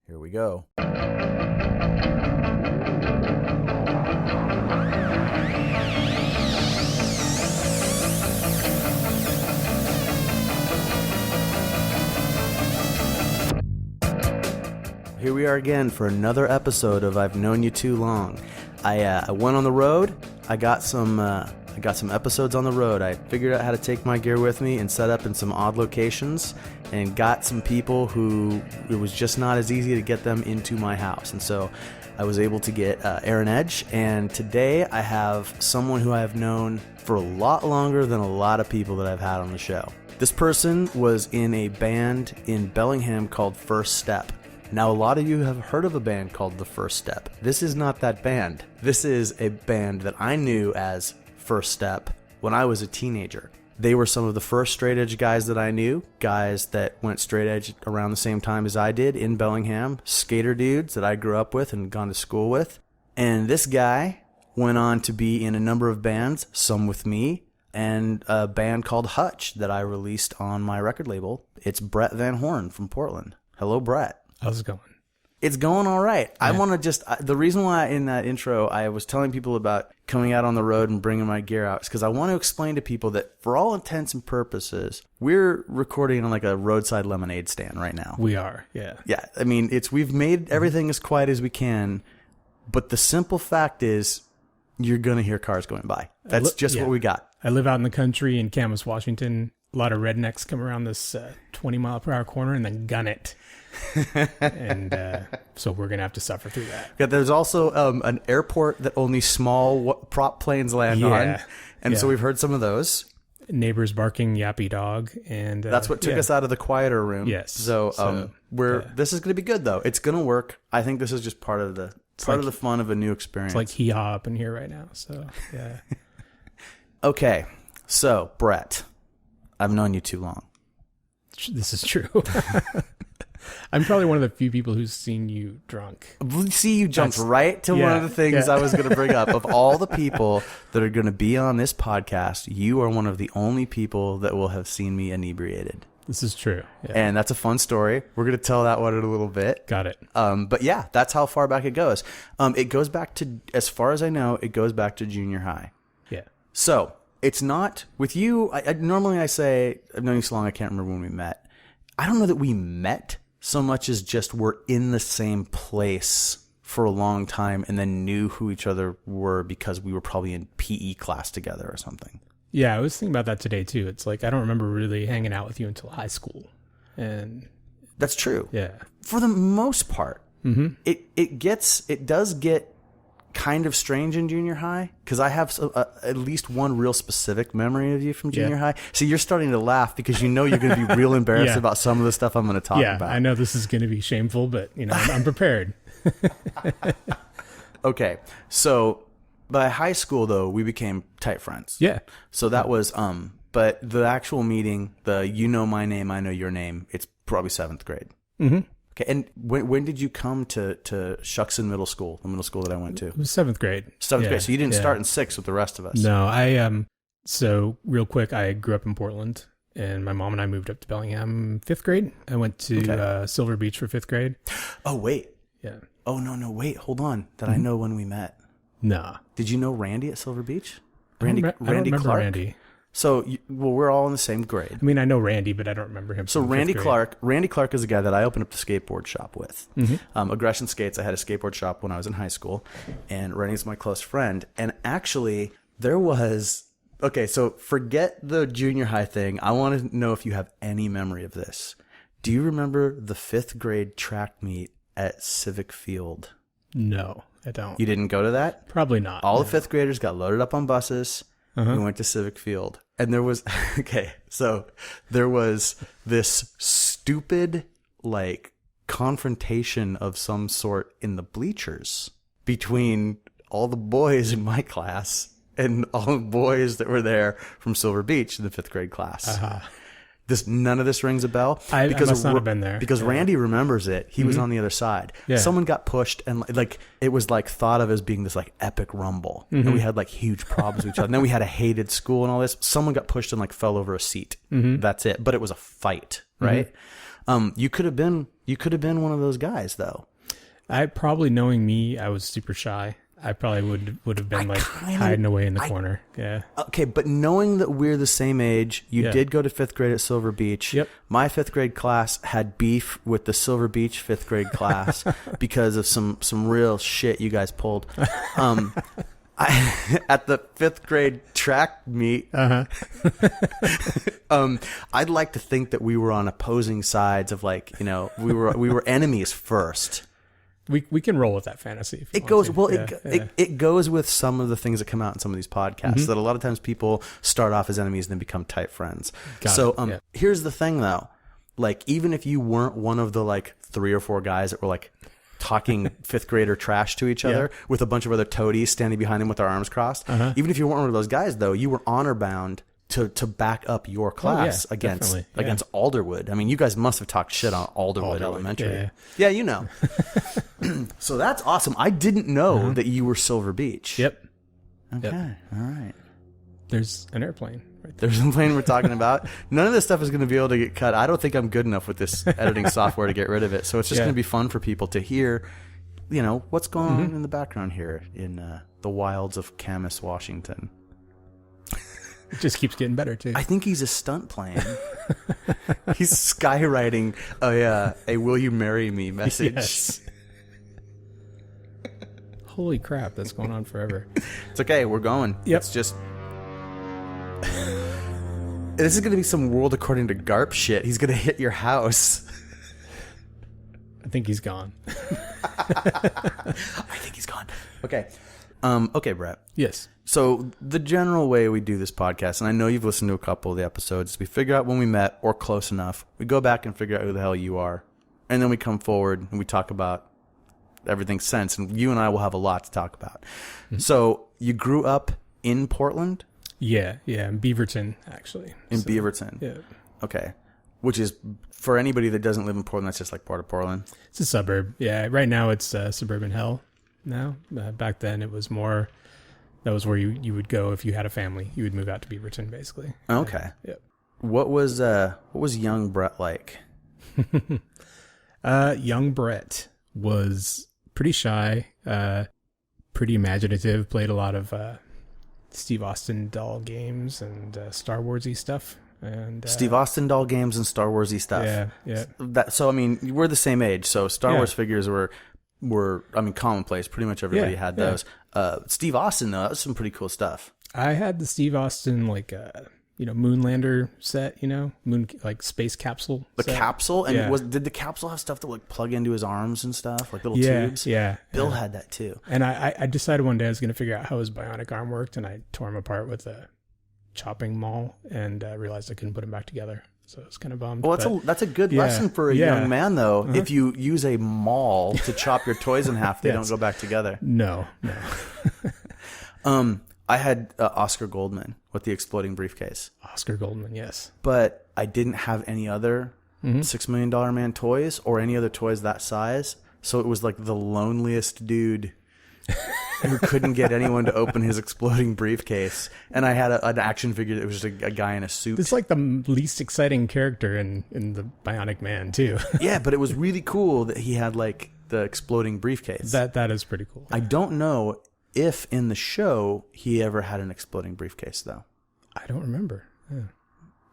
Here we go. Here we are again for another episode of I've Known You Too Long. I went on the road. I got some episodes on the road. I figured out how to take my gear with me and set up in some odd locations, and got some people who it was just not as easy to get them into my house. And so I was able to get Aaron Edge, and today I have someone who I have known for a lot longer than a lot of people that I've had on the show. This person was in a band in Bellingham called First Step. Now, a lot of you have heard of a band called The First Step. This is not that band. This is a band that I knew as First Step when I was a teenager. They were some of the first straight edge guys that I knew, guys that went straight edge around the same time as I did in Bellingham, skater dudes that I grew up with and gone to school with. And this guy went on to be in a number of bands, some with me, and a band called Hutch that I released on my record label. It's Bret Van Horn from Portland. Hello, Bret. How's it going? It's going all right. Yeah. I want to the reason why in that intro I was telling people about coming out on the road and bringing my gear out is because I want to explain to people that for all intents and purposes, we're recording on like a roadside lemonade stand right now. We are, yeah. Yeah, I mean, we've made everything as quiet as we can, but the simple fact is you're going to hear cars going by. That's just what we got. I live out in the country in Camas, Washington. A lot of rednecks come around this 20-mile-per-hour corner and then gun it. And so we're going to have to suffer through that. Yeah, there's also an airport that only small prop planes land on. And so we've heard some of those. Neighbors barking, yappy dog. And that's what took us out of the quieter room. Yes. So this is going to be good, though. It's going to work. I think this is just part of the fun of a new experience. It's like hee-haw up in here right now. So, yeah. Okay. So, Bret, I've known you too long. This is true. I'm probably one of the few people who's seen you drunk. See, you jumped right to one of the things I was going to bring up. Of all the people that are going to be on this podcast, you are one of the only people that will have seen me inebriated. This is true. Yeah. And that's a fun story. We're going to tell that one in a little bit. Got it. But yeah, that's how far back it goes. It goes back to, as far as I know, it goes back to junior high. Yeah. So it's not with you. Normally I say, I've known you so long, I can't remember when we met. I don't know that we met so much as just we're in the same place for a long time and then knew who each other were because we were probably in PE class together or something. Yeah, I was thinking about that today too. It's like I don't remember really hanging out with you until high school. And that's true. Yeah. For the most part. Mm-hmm. It does get kind of strange in junior high because I have at least one real specific memory of you from junior high. So you're starting to laugh because you know you're going to be real embarrassed about some of the stuff I'm going to talk about. Yeah, I know this is going to be shameful, but I'm prepared. Okay, so by high school though, we became tight friends. Yeah. So that was but the actual meeting, you know my name, I know your name. It's probably 7th grade. Mm-hmm. Okay, and when did you come to Shuckson Middle School, the middle school that I went to? It was 7th grade. 7th grade. So you didn't start in 6th with the rest of us. No, so real quick, I grew up in Portland, and my mom and I moved up to Bellingham 5th grade. I went to Silver Beach for 5th grade. Oh, wait. Yeah. Oh, no, wait, hold on. Did I know when we met? Nah. Did you know Randy at Silver Beach? I don't remember Clark? Randy. So, we're all in the same grade. I mean, I know Randy, but I don't remember him. So Randy Clark is a guy that I opened up the skateboard shop with. Mm-hmm. Aggression Skates, I had a skateboard shop when I was in high school, and Randy's my close friend. And actually, there was... Okay, so forget the junior high thing. I want to know if you have any memory of this. Do you remember the 5th grade track meet at Civic Field? No, I don't. You didn't go to that? Probably not. All the 5th graders got loaded up on buses. We went to Civic Field. And there was, there was this stupid, confrontation of some sort in the bleachers between all the boys in my class and all the boys that were there from Silver Beach in the 5th grade class. Uh-huh. None of this rings a bell. I must not have been there. Because Randy remembers it. He was on the other side. Yeah. Someone got pushed and it was thought of as being this epic rumble. And we had huge problems with each other. And then we had a hated school and all this. Someone got pushed and fell over a seat. That's it. But it was a fight, right? You could have been You could have been one of those guys, though. Knowing me, I was super shy. I probably would have been hiding away in the corner. Yeah. Okay, but knowing that we're the same age, you did go to 5th grade at Silver Beach. Yep. My 5th grade class had beef with the Silver Beach 5th grade class because of some real shit you guys pulled. At the 5th grade track meet, I'd like to think that we were on opposing sides of we were enemies first. We can roll with that fantasy. It goes it goes with some of the things that come out in some of these podcasts that a lot of times people start off as enemies and then become tight friends. Here's the thing though, even if you weren't one of the 3 or 4 guys that were talking 5th grader trash to each other with a bunch of other toadies standing behind them with their arms crossed, even if you weren't one of those guys though, you were honor bound to back up your class against Alderwood. I mean, you guys must have talked shit on Alderwood Elementary. Yeah, you know. So that's awesome. I didn't know that you were Silver Beach. Yep. Okay. Yep. All right. There's an airplane right there. There's a plane we're talking about. None of this stuff is going to be able to get cut. I don't think I'm good enough with this editing software to get rid of it. So it's just going to be fun for people to hear, what's going on in the background here in the wilds of Camas, Washington. It just keeps getting better, too. I think he's a stunt plane. He's skywriting a will you marry me message. Yes. Holy crap, that's going on forever. It's okay, we're going. Yep. It's just... This is going to be some world according to Garp shit. He's going to hit your house. I think he's gone. I think he's gone. Okay. Okay, Bret. Yes. So the general way we do this podcast, and I know you've listened to a couple of the episodes, is we figure out when we met or close enough. We go back and figure out who the hell you are. And then we come forward and we talk about everything since. And you and I will have a lot to talk about. Mm-hmm. So you grew up in Portland? Yeah, in Beaverton, actually. In Beaverton? Yeah. Okay. Which is, for anybody that doesn't live in Portland, that's just like part of Portland? It's a suburb. Yeah, right now it's suburban hell now. Back then it was more... That was where you would go if you had a family. You would move out to Beaverton, basically. Okay. Yep. What was young Bret like? Young Bret was pretty shy, pretty imaginative. Played a lot of Steve Austin doll games and Star Warsy stuff. And Steve Austin doll games and Star Warsy stuff. Yeah. So I mean, we're the same age. So Star Wars figures were commonplace. Pretty much everybody had those. Steve Austin, though, that was some pretty cool stuff. I had the Steve Austin, Moonlander set, moon, space capsule. The set. Capsule? And did the capsule have stuff that would plug into his arms and stuff? Like little tubes? Yeah. Bill had that too. And I decided one day I was going to figure out how his bionic arm worked, and I tore him apart with a chopping maul and realized I couldn't put them back together. So I was kind of bummed. Well, that's a good lesson for a young man, though. Uh-huh. If you use a maul to chop your toys in half, they don't go back together. No. I had Oscar Goldman with the exploding briefcase. Oscar Goldman, yes. But I didn't have any other $6 Million Man toys or any other toys that size. So it was like the loneliest dude who couldn't get anyone to open his exploding briefcase. And I had an action figure that was just a guy in a suit. It's like the least exciting character in the Bionic Man, too. Yeah, but it was really cool that he had like the exploding briefcase. That is pretty cool. I don't know if in the show he ever had an exploding briefcase, though. I don't remember. Yeah.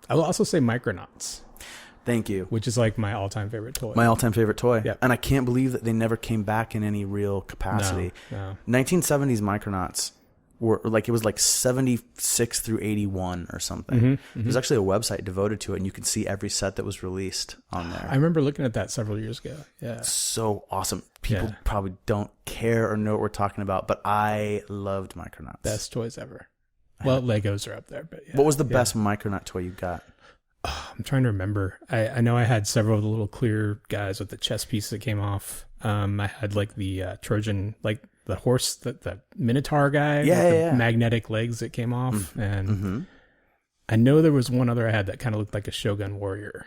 I will also say Micronauts. Thank you. Which is like my all-time favorite toy. My all-time favorite toy. Yeah. And I can't believe that they never came back in any real capacity. No. 1970s Micronauts were like, it was like 76 through 81 or something. There's actually a website devoted to it, and you can see every set that was released on there. I remember looking at that several years ago. Yeah. So awesome. People probably don't care or know what we're talking about, but I loved Micronauts. Best toys ever. Well, Legos are up there, but yeah. What was the best Micronaut toy you got? I'm trying to remember. I know I had several of the little clear guys with the chest piece that came off. I had like the Trojan, like the horse, the Minotaur guy with the magnetic legs that came off. And I know there was one other I had that kind of looked like a Shogun warrior.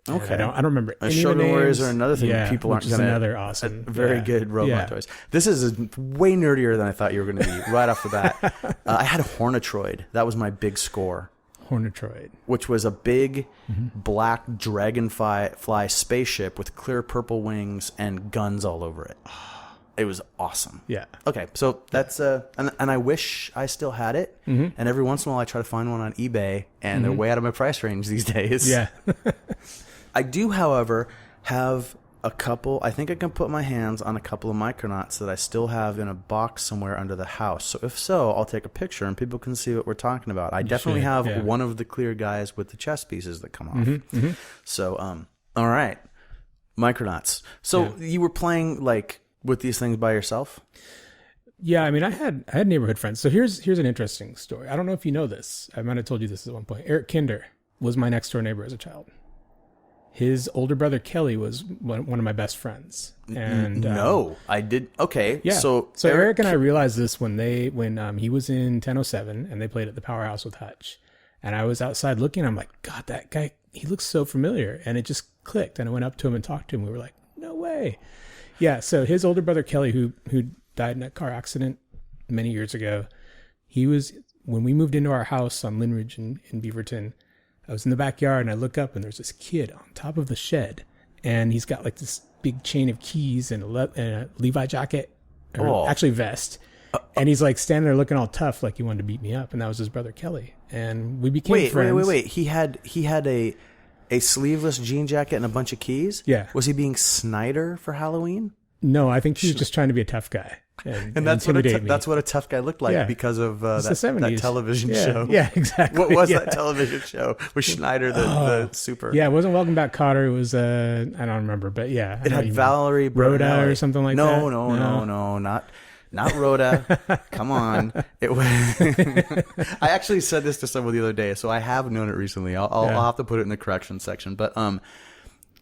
Okay. I don't remember any Shogun of the names. Warriors are another thing that people aren't going to... another awesome. Very good robot toys. This is way nerdier than I thought you were going to be right off the bat. I had a Hornitroid. That was my big score. Hornetroid. Which was a big black dragonfly spaceship with clear purple wings and guns all over it. It was awesome. Yeah. Okay, so that's and I wish I still had it. And every once in a while I try to find one on eBay, and they're way out of my price range these days. Yeah. I do, however, have a couple. I think I can put my hands on a couple of Micronauts that I still have in a box somewhere under the house. So if so, I'll take a picture and people can see what we're talking about. I definitely have one of the clear guys with the chest pieces that come off. So, all right, Micronauts. So you were playing like with these things by yourself? Yeah, I mean, I had neighborhood friends. So here's an interesting story. I don't know if you know this. I might have told you this at one point. Eric Kinder was my next door neighbor as a child. His older brother Kelly was one of my best friends. And no, I did. Okay, yeah. So Eric and I realized this when he was in 1007 and they played at the Powerhouse with Hutch, and I was outside looking. I'm like, God, that guy, he looks so familiar, and it just clicked. And I went up to him and talked to him. We were like, no way. Yeah. So his older brother Kelly, who died in a car accident many years ago, he was, when we moved into our house on Lynn Ridge in Beaverton, I was in the backyard and I look up and there's this kid on top of the shed, and he's got like this big chain of keys and a Levi jacket, or actually vest. And he's like standing there looking all tough, like he wanted to beat me up. And that was his brother Kelly. And we became friends. Wait. He had a sleeveless jean jacket and a bunch of keys? Yeah. Was he being Snyder for Halloween? No, I think he was just trying to be a tough guy. And that's what a tough guy looked like because of that television show. Yeah, exactly. What was that television show? Was Schneider the super? Yeah, it wasn't Welcome Back, Kotter. It was I don't remember, but yeah. It had Valerie Rhoda or something like that. No, not Rhoda. Come on. It was. I actually said this to someone the other day, so I have known it recently. I'll have to put it in the correction section. But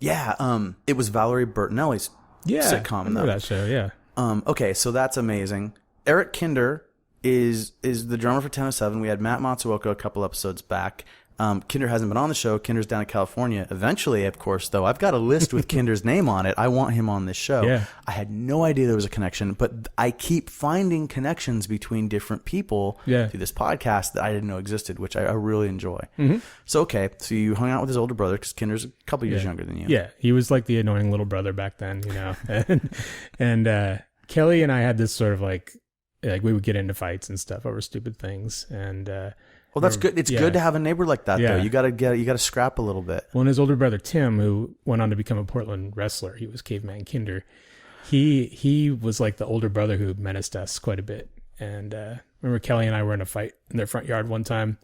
it was Valerie Bertinelli's sitcom. I remember that show. Yeah. Okay, so that's amazing. Eric Kinder is the drummer for 1007. We had Matt Matsuoka a couple episodes back. Kinder hasn't been on the show. Kinder's down in California. Eventually, of course, though, I've got a list with Kinder's name on it. I want him on this show. Yeah. I had no idea there was a connection, but I keep finding connections between different people through this podcast that I didn't know existed, which I really enjoy. So, okay, so you hung out with his older brother because Kinder's a couple years younger than you. Yeah, he was like the annoying little brother back then, you know. and Kelly and I had this sort of like we would get into fights and stuff over stupid things, and well, that's good. It's good to have a neighbor like that, though. You gotta scrap a little bit. Well, and his older brother Tim, who went on to become a Portland wrestler, he was Caveman Kinder. He was like the older brother who menaced us quite a bit. And remember Kelly and I were in a fight in their front yard one time,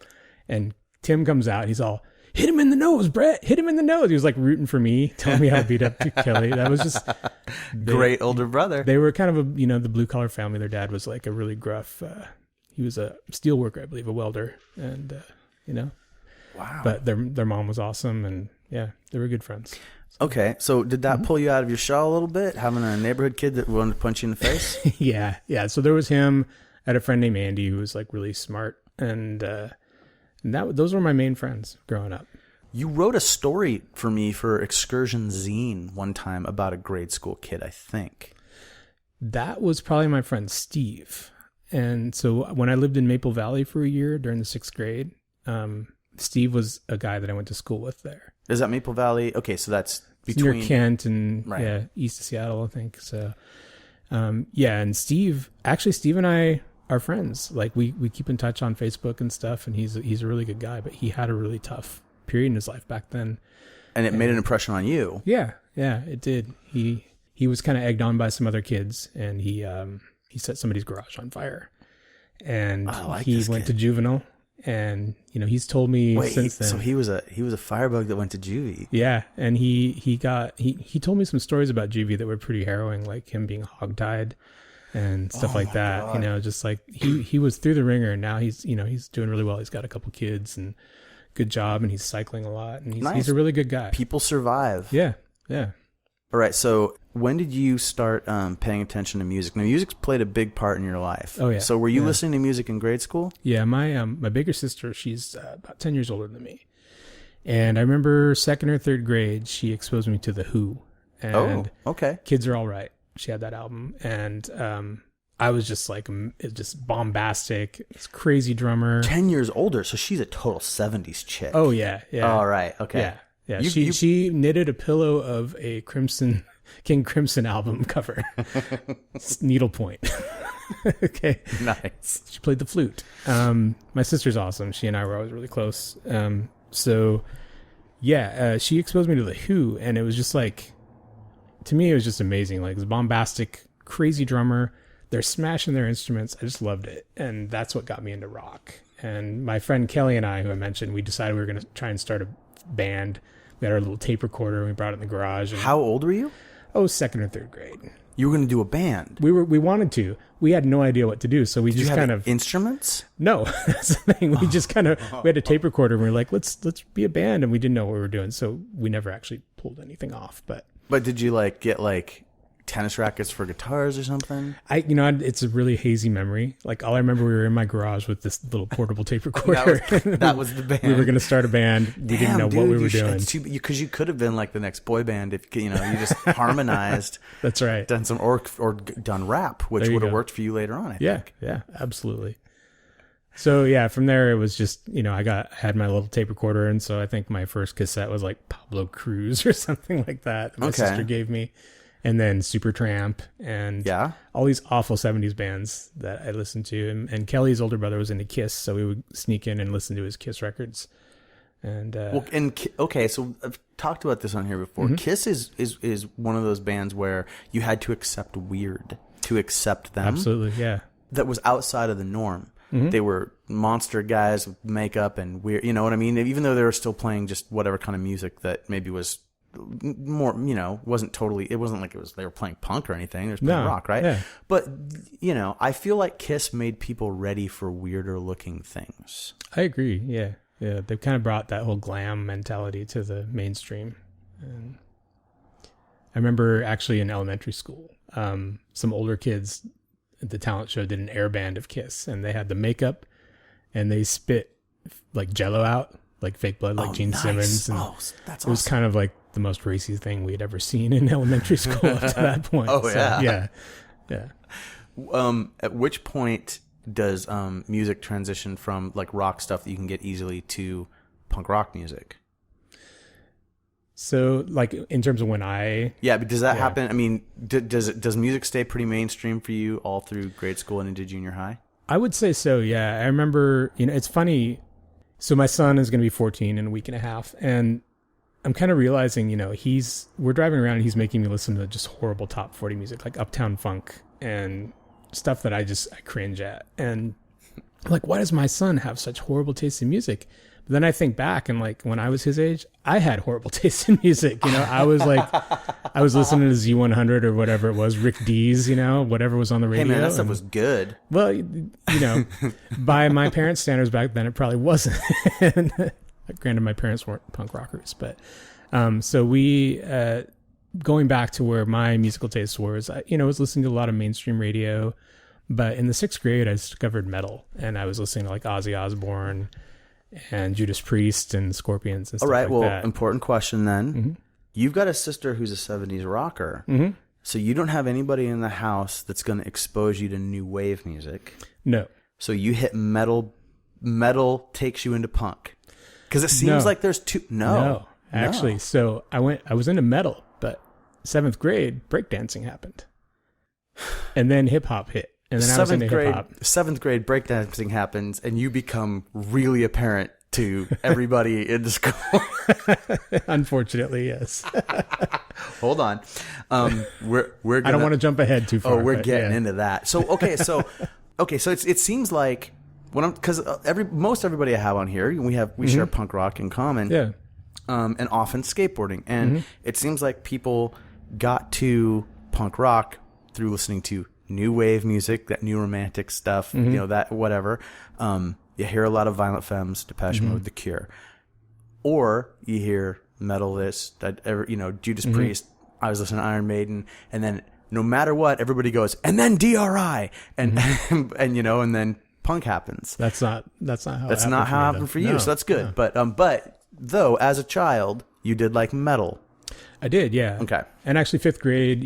and Tim comes out and he's all, "Hit him in the nose, Bret! Hit him in the nose!" He was like rooting for me, telling me how to beat up Kelly. That was just great older brother. They were kind of the blue collar family. Their dad was like a really gruff. He was a steel worker, I believe, a welder, and Wow. But their mom was awesome, and yeah, they were good friends. Okay, so did that pull you out of your shell a little bit, having a neighborhood kid that wanted to punch you in the face? Yeah. So there was him. I had a friend named Andy who was like really smart, and those were my main friends growing up. You wrote a story for me for Excursion Zine one time about a grade school kid, I think. That was probably my friend Steve. And so when I lived in Maple Valley for a year during the 6th grade, Steve was a guy that I went to school with there. Is that Maple Valley? Okay, so that's between near Kent and east of Seattle, I think. So, and Steve and I are friends. Like we keep in touch on Facebook and stuff, and he's a really good guy, but he had a really tough period in his life back then. And it made an impression on you. Yeah, it did. He was kind of egged on by some other kids, and he set somebody's garage on fire, and he went to juvenile. And he's told me since then. So he was a firebug that went to juvie. Yeah, and he told me some stories about juvie that were pretty harrowing, like him being hogtied and stuff like that. God. Just like he was through the ringer, and now he's doing really well. He's got a couple kids and good job, and he's cycling a lot, and he's a really good guy. People survive. Yeah. All right, so when did you start paying attention to music? Now, music's played a big part in your life. Oh, yeah. So were you listening to music in grade school? Yeah, my bigger sister, she's about 10 years older than me. And I remember 2nd or 3rd grade, she exposed me to The Who. And okay. Kids Are All Right. She had that album. And I was just like, just bombastic. This crazy drummer. 10 years older, so she's a total 70s chick. Oh, yeah. All right. Okay. Yeah. She knitted a pillow of a King Crimson album cover. Needlepoint. Okay. Nice. She played the flute. My sister's awesome. She and I were always really close. She exposed me to the Who, and it was just like, to me, it was just amazing. Like, this bombastic, crazy drummer. They're smashing their instruments. I just loved it. And that's what got me into rock. And my friend Kelly and I, who I mentioned, we decided we were going to try and start a band. We had our little tape recorder, and we brought it in the garage. And, how old were you? Oh, 2nd or 3rd grade. You were going to do a band. We wanted to. We had no idea what to do, so we Did just you have kind of instruments. No, that's the thing. We just kind of we had a tape recorder, and we were like, let's be a band, and we didn't know what we were doing, so we never actually pulled anything off. But did you get tennis rackets for guitars or something? It's a really hazy memory. Like, all I remember, we were in my garage with this little portable tape recorder. that was the band. We were going to start a band. We didn't know what we were doing. Because you could have been like the next boy band if you just harmonized. That's right. Done some or done rap, which would have worked for you later on. I think. Yeah, absolutely. So yeah, from there it was just I had my little tape recorder, and so I think my first cassette was like Pablo Cruz or something like that. My sister gave me. And then Supertramp and all these awful 70s bands that I listened to. And Kelly's older brother was into Kiss, so we would sneak in and listen to his Kiss records. And so I've talked about this on here before. Mm-hmm. Kiss is one of those bands where you had to accept weird to accept them. Absolutely, yeah. That was outside of the norm. Mm-hmm. They were monster guys with makeup and weird, you know what I mean? Even though they were still playing just whatever kind of music that maybe was more, wasn't like they were playing punk or anything. They were playing rock, right? Yeah. But, I feel like Kiss made people ready for weirder looking things. I agree. Yeah. Yeah. They've kind of brought that whole glam mentality to the mainstream. And I remember actually in elementary school, some older kids at the talent show did an air band of Kiss, and they had the makeup and they spit like Jello out, like fake blood, like Gene Simmons. And that's it was kind of like the most racy thing we'd ever seen in elementary school up to that point. Yeah. At which point does music transition from like rock stuff that you can get easily to punk rock music? So, like, in terms of when but does that happen? I mean, does music stay pretty mainstream for you all through grade school and into junior high? I would say so. Yeah, I remember. It's funny. So my son is going to be 14 in a week and a half, and I'm kind of realizing, we're driving around and he's making me listen to just horrible top 40 music, like Uptown Funk and stuff that I cringe at. And I'm like, why does my son have such horrible taste in music? But then I think back, and like when I was his age, I had horrible taste in music. I was listening to Z100 or whatever it was, Rick Dees, whatever was on the radio. Hey man, that stuff was good. Well, by my parents' standards back then, it probably wasn't. Granted, my parents weren't punk rockers, but so we going back to where my musical taste was, I was listening to a lot of mainstream radio, but in the 6th grade, I discovered metal, and I was listening to like Ozzy Osbourne and Judas Priest and Scorpions and stuff like that. All right, well, important question then. Mm-hmm. You've got a sister who's a 70s rocker, mm-hmm. So you don't have anybody in the house that's going to expose you to new wave music. No. So you hit metal. Metal takes you into punk. Because it seems like there's two. No, actually. So I was into metal, but 7th grade breakdancing happened, and then hip hop hit, and then I was into hip hop. 7th grade breakdancing happens, and you become really apparent to everybody in the school. Unfortunately, yes. Hold on, we're gonna, I don't want to jump ahead too far. Oh, we're getting into that. So it seems like. Because most everybody I have on here, we mm-hmm. share punk rock in common, and often skateboarding, and mm-hmm. it seems like people got to punk rock through listening to new wave music, that new romantic stuff, mm-hmm. That whatever. You hear a lot of Violent Femmes, Depeche mm-hmm. Mode, The Cure, or you hear metal, Judas mm-hmm. Priest. I was listening to Iron Maiden, and then no matter what, everybody goes, and then DRI, and mm-hmm. and then punk happens. That's not how it happened for you. No, so that's good. No. But though as a child you did like metal. I did, yeah. Okay. And actually 5th grade,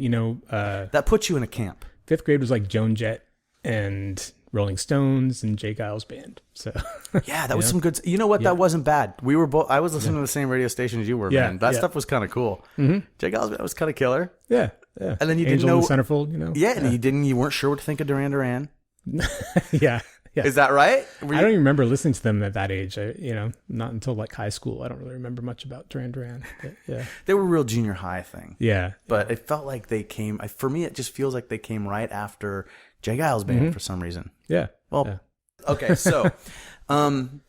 that puts you in a camp. 5th grade was like Joan Jett and Rolling Stones and Jake Giles band. So yeah, that was some good. You know what? That wasn't bad. We were both. I was listening to the same radio station as you were. Man, that stuff was kind of cool. Jake Giles band was kind of killer. Yeah. And then you Angel didn't know in the Centerfold. You know. Yeah, and you weren't sure what to think of Duran Duran. Yeah. Is that right? I don't even remember listening to them at that age. Not until like high school. I don't really remember much about Duran Duran. But yeah, they were a real junior high thing. Yeah, but it felt like they came. For me, it just feels like they came right after Jay Giles band for some reason. Yeah. Well, okay. So,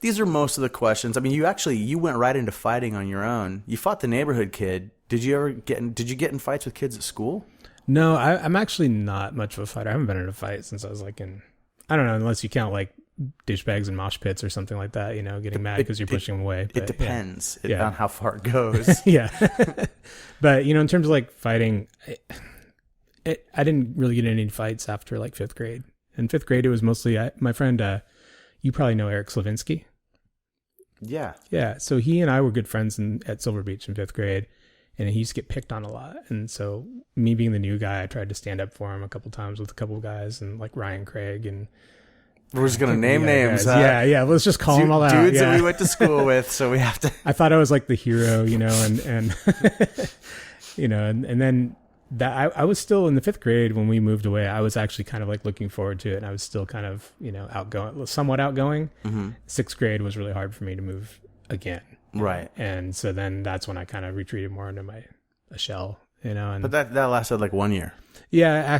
these are most of the questions. I mean, you went right into fighting on your own. You fought the neighborhood kid. Did you get in fights with kids at school? No, I'm actually not much of a fighter. I haven't been in a fight since I was like I don't know, unless you count like douchebags and mosh pits or something like that, getting mad because you're pushing them away. But, it depends on how far it goes. Yeah. But, in terms of like fighting, I didn't really get in any fights after like 5th grade. In 5th grade, it was mostly my friend, you probably know Eric Slavinsky. Yeah. Yeah. So he and I were good friends at Silver Beach in 5th grade. And he used to get picked on a lot. And so me being the new guy, I tried to stand up for him a couple times with a couple of guys and like Ryan Craig and we're just going to name names. Yeah. Let's just call them all out. Dudes that we went to school with. So we have to. I thought I was like the hero, and and then that I was still in the 5th grade when we moved away. I was actually kind of like looking forward to it. And I was still kind of, somewhat outgoing. 6th grade was really hard for me to move again. Right. And so then that's when I kind of retreated more into a shell, and but that lasted like 1 year. Yeah.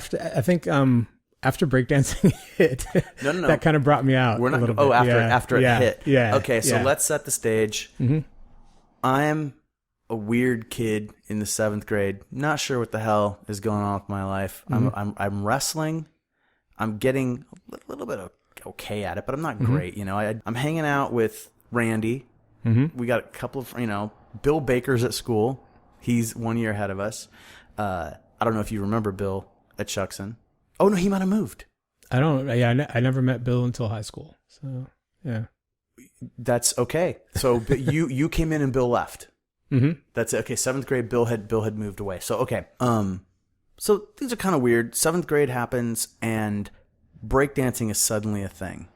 After breakdancing hit, no. that kind of brought me out. We're not. A little bit. After it hit. Yeah. Okay. So let's set the stage. I'm a weird kid in the 7th grade. Not sure what the hell is going on with my life. I'm wrestling. I'm getting a little bit of okay at it, but I'm not great. I'm hanging out with Randy. We got a couple of, Bill Baker's at school. He's 1 year ahead of us. I don't know if you remember Bill at Shuckson. Oh, no, he might have moved. I don't. Yeah, I never met Bill until high school. So, yeah. That's okay. So you came in and Bill left. That's it. Okay, 7th grade, Bill had moved away. So, okay. So these are kind of weird. 7th grade happens and breakdancing is suddenly a thing.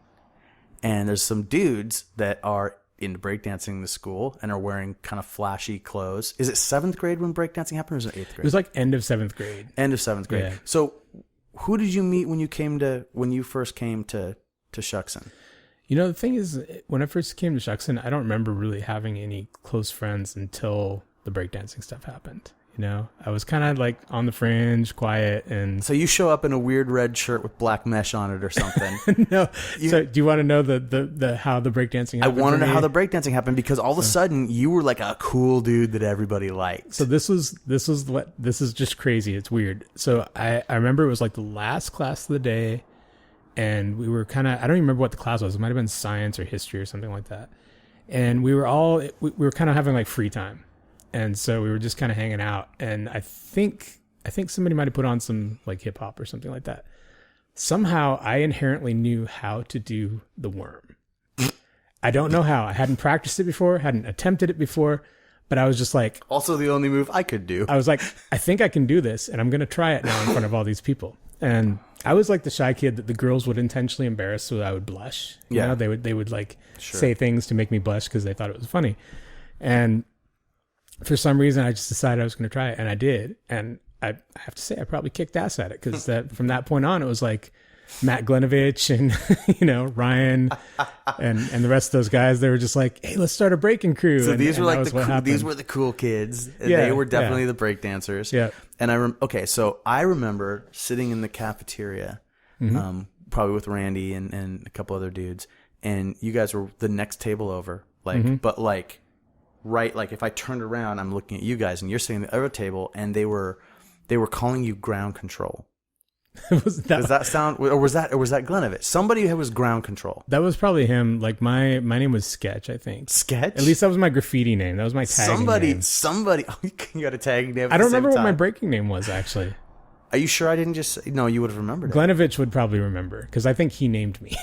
And there's some dudes that are into breakdancing in the school and are wearing kind of flashy clothes. Is it 7th grade when breakdancing happened, or is it 8th grade? It was like end of 7th grade. End of 7th grade. Yeah. So who did you meet when you first came to Shuckson? The thing is, when I first came to Shuckson, I don't remember really having any close friends until the breakdancing stuff happened. I was kind of like on the fringe, quiet, and so you show up in a weird red shirt with black mesh on it or something. No. So do you want to know the how the breakdancing happened? I want to know how the breakdancing happened because all of a sudden you were like a cool dude that everybody liked. So this is just crazy. It's weird. So I remember it was like the last class of the day, and we were kind of, I don't even remember what the class was. It might have been science or history or something like that. And we were kind of having like free time. And so we were just kind of hanging out, and I think somebody might have put on some like hip hop or something like that. Somehow I inherently knew how to do the worm. I don't know how. I hadn't practiced it before, hadn't attempted it before, but I was just like, also the only move I could do. I was like, I think I can do this, and I'm going to try it now in front of all these people. And I was like the shy kid that the girls would intentionally embarrass so that I would blush. They would like say things to make me blush because they thought it was funny. And for some reason, I just decided I was going to try it, and I did. And I have to say, I probably kicked ass at it because from that point on, it was like Matt Glenovich and Ryan and the rest of those guys. They were just like, "Hey, let's start a breaking crew." So these were these were the cool kids. Yeah, they were definitely the break dancers. Yeah. And so I remember sitting in the cafeteria, probably with Randy and a couple other dudes, and you guys were the next table over, but like. Right, like if I turned around, I'm looking at you guys, and you're sitting at the other table, and they were calling you ground control. Does that sound, or was that Glenovich? Somebody who was ground control. That was probably him. Like my name was Sketch, I think. Sketch. At least that was my graffiti name. That was my tagging name. Somebody. Oh, you got a tagging name. I don't remember what my breaking name was actually. Are you sure I didn't just... No, you would have remembered it. Glenovich would probably remember, because I think he named me,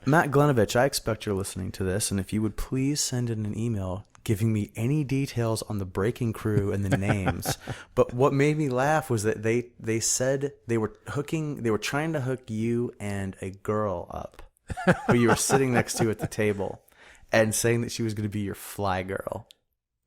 Matt Glenovich, I expect you're listening to this, and if you would please send in an email giving me any details on the breaking crew and the names. But what made me laugh was that they said they were trying to hook you and a girl up who you were sitting next to at the table, and saying that she was going to be your fly girl.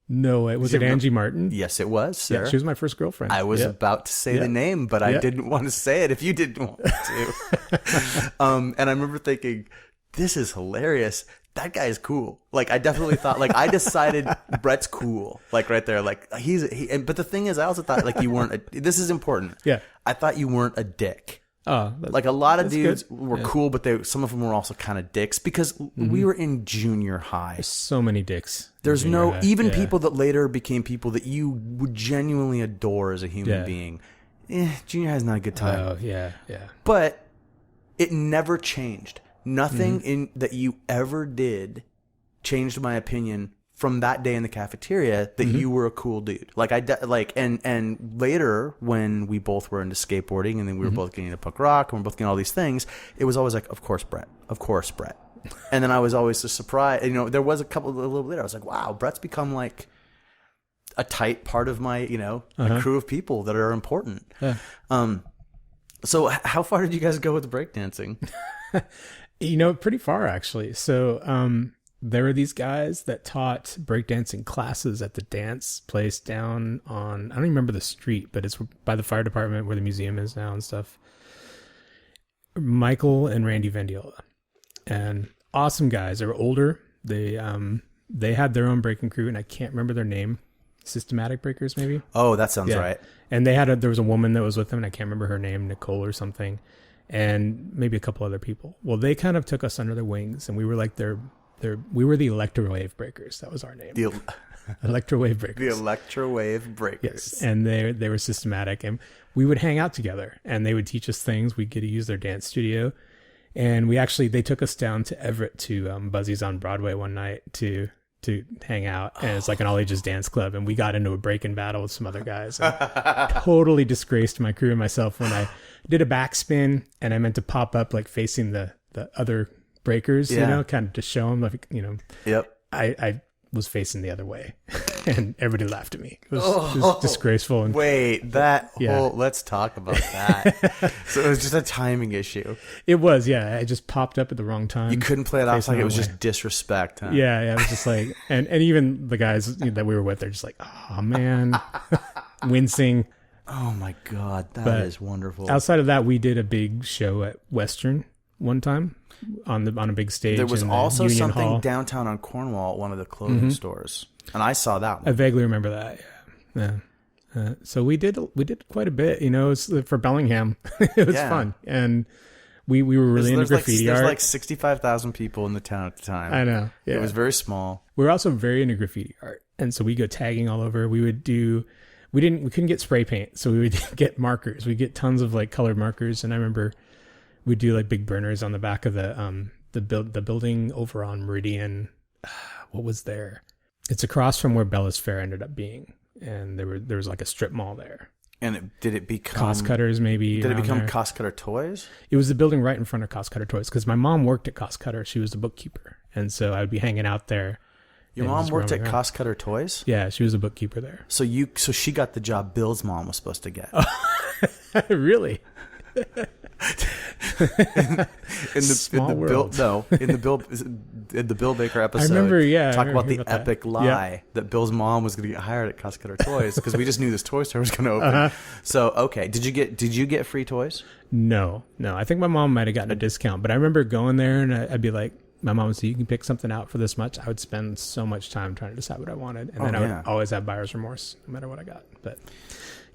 No way. Was it Angie Martin? Yes, it was, sir. Yeah, she was my first girlfriend. I was about to say the name, but I didn't want to say it if you didn't want to. And I remember thinking, this is hilarious. That guy is cool. Like, I definitely thought, like, I decided Bret's cool. Like, right there. Like, but the thing is, I also thought, like, you weren't, this is important. Yeah. I thought you weren't a dick. Oh, like, a lot of dudes were cool, but some of them were also kind of dicks because we were in junior high. There's so many dicks. There's even people that later became people that you would genuinely adore as a human being. Junior high is not a good time. Oh, yeah. But it never changed. Nothing in that you ever did changed my opinion from that day in the cafeteria that you were a cool dude. Like and later when we both were into skateboarding and then we were both getting into punk rock and we're both getting all these things, it was always like, of course, Bret. And then I was always just surprised. You know, there was a little later, I was like, wow, Bret's become like a tight part of my, a crew of people that are important. Yeah. So how far did you guys go with the breakdancing? Pretty far actually. So, there were these guys that taught breakdancing classes at the dance place down on, I don't even remember the street, but it's by the fire department where the museum is now and stuff. Michael and Randy Vendiola, and awesome guys. They were older. They had their own breaking crew, and I can't remember their name. Systematic Breakers, maybe. Oh, that sounds right. And there was a woman that was with them, and I can't remember her name, Nicole or something, and maybe a couple other people. Well, they kind of took us under their wings, and we were like we were the Electrowave Breakers. That was our name. The Electrowave Breakers. The Electrowave Breakers. Yes, and they were systematic, and we would hang out together, and they would teach us things. We'd get to use their dance studio, and they took us down to Everett to Buzzy's on Broadway one night to hang out, and it's like an all ages dance club, and we got into a breaking battle with some other guys. Totally disgraced my crew and myself when I did a backspin, and I meant to pop up like facing the other breakers, kind of to show them, like, Yep. I was facing the other way, and everybody laughed at me. It was disgraceful. And let's talk about that. So it was just a timing issue. It was, I just popped up at the wrong time. You couldn't play it off like it was just disrespect, huh? Yeah, it was just like, and even the guys that we were with, they're just like, oh man, wincing. Oh my God, that is wonderful. Outside of that, we did a big show at Western one time on a big stage. There was also Union something Hall. downtown on Cornwall at one of the clothing stores, and I saw that one. I vaguely remember that. Yeah. So we did quite a bit. It was for Bellingham. It was fun, and we were really into graffiti art. There's like 65,000 people in the town at the time. I know. Yeah. It was very small. We were also very into graffiti art, and so we go tagging all over. We couldn't get spray paint, so we would get markers. We'd get tons of like colored markers, and I remember we'd do like big burners on the back of the building over on Meridian. What was there? It's across from where Bella's Fair ended up being, and there was like a strip mall there. And did it become Cost Cutters? Maybe did it become there. Cost Cutter Toys? It was the building right in front of Cost Cutter Toys, because my mom worked at Cost Cutter. She was the bookkeeper, and so I would be hanging out there. Your mom worked at Cost Cutter Toys? Yeah, she was a bookkeeper there. So she got the job Bill's mom was supposed to get. Really? in the Bill Baker episode, I remember, talk about the epic lie that Bill's mom was going to get hired at Cost Cutter Toys, because we just knew this toy store was going to open. So okay, did you get free toys? No. I think my mom might have gotten a discount, but I remember going there and I'd be like, my mom would say, you can pick something out for this much. I would spend so much time trying to decide what I wanted, and then I would always have buyer's remorse no matter what I got. But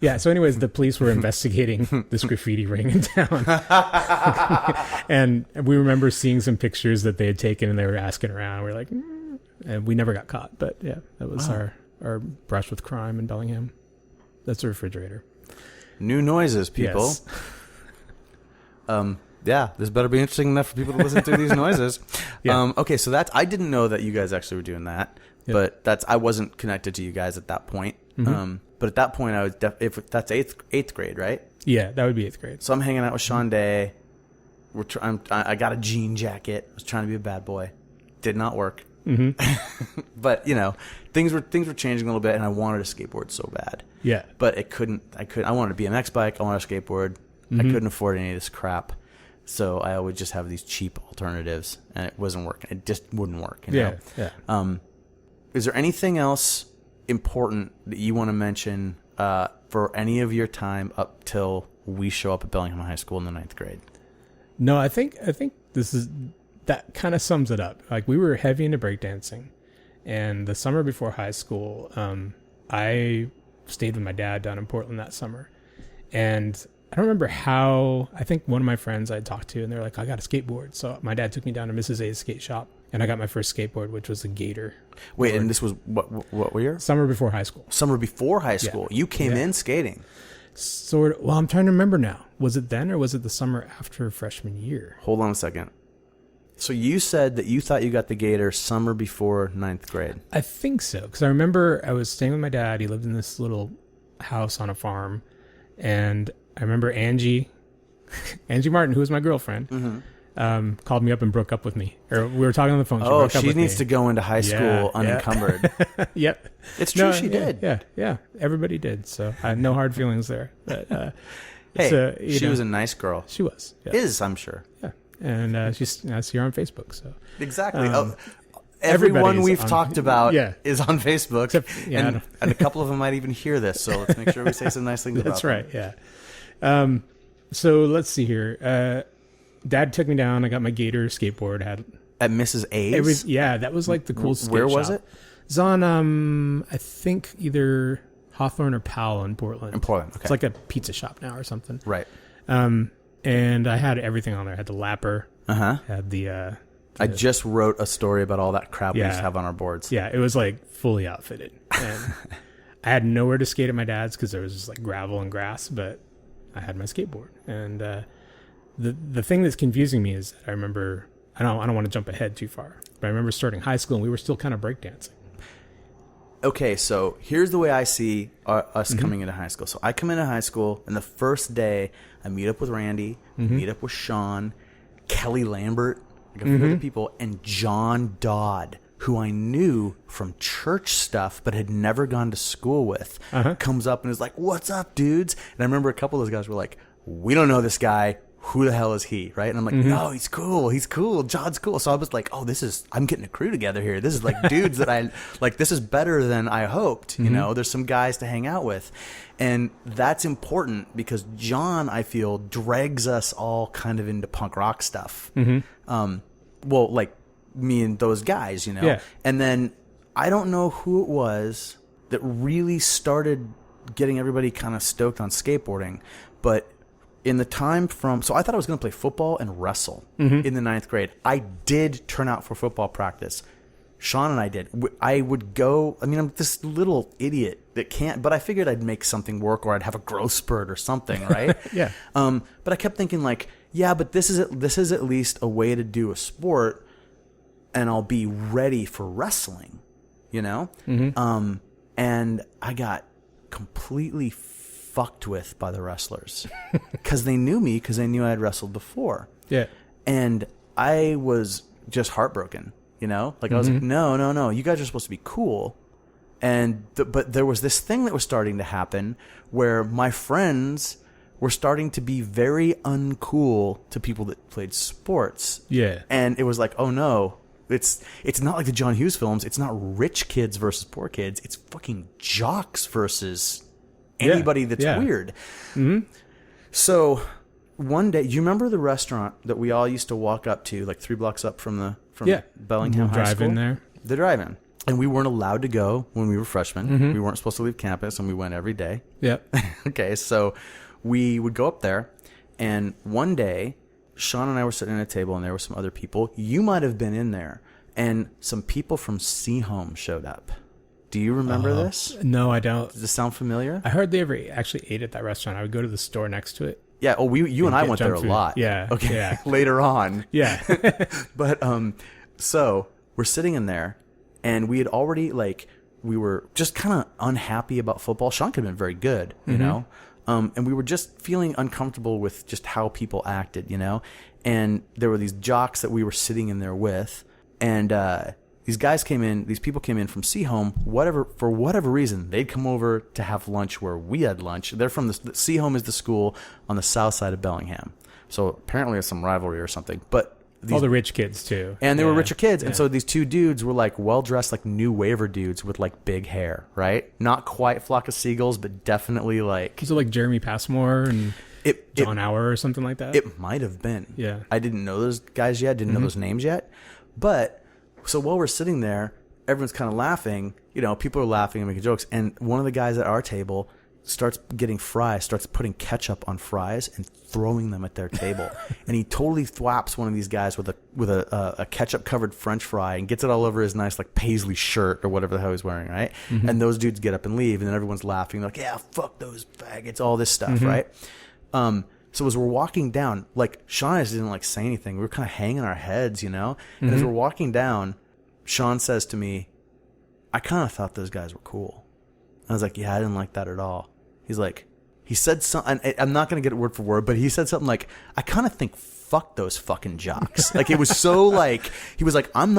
yeah, so anyways, the police were investigating this graffiti ring in town. And we remember seeing some pictures that they had taken, and they were asking around. We were like, and we never got caught. But yeah, that was our brush with crime in Bellingham. That's a refrigerator. New noises, people. Yes. Yeah, this better be interesting enough for people to listen to these noises. Yeah. Okay, so I didn't know that you guys actually were doing that, but I wasn't connected to you guys at that point. But at that point, I was if that's eighth grade, right? Yeah, that would be 8th grade. So I'm hanging out with Sean Day. I got a jean jacket. I was trying to be a bad boy. Did not work. Mm-hmm. But things were changing a little bit, and I wanted a skateboard so bad. Yeah. But I wanted a BMX bike. I wanted a skateboard. Mm-hmm. I couldn't afford any of this crap. So I would just have these cheap alternatives, and it wasn't working. It just wouldn't work. Yeah. Is there anything else important that you want to mention for any of your time up till we show up at Bellingham High School in the 9th grade? No, I think that kind of sums it up. Like, we were heavy into breakdancing, and the summer before high school, I stayed with my dad down in Portland that summer, and I don't remember how. I think one of my friends I talked to, and they're like, I got a skateboard. So my dad took me down to Mrs. A's skate shop, and I got my first skateboard, which was a Gator. Wait, and this was what year? Summer before high school. Summer before high school. Yeah. You came in skating. Sort of. Well, I'm trying to remember now. Was it then, or was it the summer after freshman year? Hold on a second. So you said that you thought you got the Gator summer before 9th grade. I think so, because I remember I was staying with my dad. He lived in this little house on a farm, and I remember Angie Martin, who was my girlfriend, called me up and broke up with me. Or we were talking on the phone. She needs to go into high school unencumbered. Yep. It's true, she did. Yeah. Everybody did. So I had no hard feelings there. But, hey, she was a nice girl. She was. Yeah. Is, I'm sure. Yeah. And I see her on Facebook. So exactly. Everyone we've talked about is on Facebook. Except, and a couple of them might even hear this. So let's make sure we say some nice things about them. That's right. Yeah. So let's see here. Dad took me down. I got my Gator skateboard. At Mrs. A's? That was like the cool skate Where shop. was it? It's on, I think either Hawthorne or Powell in Portland. Okay. It's like a pizza shop now or something. Right. And I had everything on there. I had the lapper. Had the... I just wrote a story about all that crap we used to have on our boards. Yeah, it was like fully outfitted. And I had nowhere to skate at my dad's because there was just like gravel and grass, but I had my skateboard. And the thing that's confusing me is that I remember, I don't want to jump ahead too far, but I remember starting high school and we were still kind of breakdancing. Okay, so here's the way I see us coming into high school. So I come into high school, and the first day I meet up with Randy, meet up with Sean, Kelly Lambert, like a few other people, and John Dodd, who I knew from church stuff but had never gone to school with, comes up and is like, "What's up, dudes?" And I remember a couple of those guys were like, "We don't know this guy. Who the hell is he?" Right? And I'm like, "No, he's cool. John's cool." So I was like, "Oh, I'm getting a crew together here. This is like dudes that I like. This is better than I hoped. You know, there's some guys to hang out with." And that's important because John, I feel, drags us all kind of into punk rock stuff. Well, like me and those guys, you know? Yeah. And then I don't know who it was that really started getting everybody kind of stoked on skateboarding, but in the time so I thought I was going to play football and wrestle in the 9th grade. I did turn out for football practice. Sean and I did. I would go. I mean, I'm this little idiot that can't. But I figured I'd make something work, or I'd have a growth spurt or something, right? Yeah. But I kept thinking like, yeah, but this is at least a way to do a sport, and I'll be ready for wrestling, you know. And I got completely fucked with by the wrestlers because they knew me because they knew I had wrestled before. Yeah. And I was just heartbroken. You know, like I was like, no, you guys are supposed to be cool. And but there was this thing that was starting to happen where my friends were starting to be very uncool to people that played sports. Yeah. And it was like, oh no, it's not like the John Hughes films. It's not rich kids versus poor kids. It's fucking jocks versus anybody that's weird. So one day, do you remember the restaurant that we all used to walk up to, like 3 blocks up from Bellingham High School? Drive-in there. The drive-in. And we weren't allowed to go when we were freshmen. We weren't supposed to leave campus, and we went every day. Yep. Okay, so we would go up there, and one day, Sean and I were sitting at a table, and there were some other people. You might have been in there, and some people from Seahome showed up. Do you remember this? No, I don't. Does this sound familiar? I hardly ever actually ate at that restaurant. I would go to the store next to it. Yeah, you and I went there a lot. Yeah. Okay. Yeah. Later on. Yeah. But so we're sitting in there, and we had already we were just kind of unhappy about football. Sean could have been very good, you know, and we were just feeling uncomfortable with just how people acted, you know. And there were these jocks that we were sitting in there with, and these people came in from Seahome, for whatever reason, they'd come over to have lunch where we had lunch. They're from the Seahome is the school on the south side of Bellingham. So apparently there's some rivalry or something. But all the rich kids too. And they were richer kids. And so these two dudes were like well-dressed, like new waiver dudes with like big hair, right? Not quite Flock of Seagulls, but definitely like... So like Jeremy Passmore and John Hour or something like that? It might have been. Yeah. I didn't know those guys yet, didn't know those names yet. But so while we're sitting there, everyone's kind of laughing. You know, people are laughing and making jokes. And one of the guys at our table starts getting fries, starts putting ketchup on fries and throwing them at their table. And he totally thwaps one of these guys with a ketchup covered French fry and gets it all over his nice like paisley shirt or whatever the hell he's wearing, right? And those dudes get up and leave, and then everyone's laughing like, yeah, fuck those faggots, all this stuff, right? So as we're walking down, like Sean and I didn't like say anything. We were kind of hanging our heads, you know? And as we're walking down, Sean says to me, I kind of thought those guys were cool. I was like, yeah, I didn't like that at all. He's like, he said something, I'm not going to get it word for word, but he said something like, I kind of think fuck those fucking jocks. Like it was so like, he was like, I'm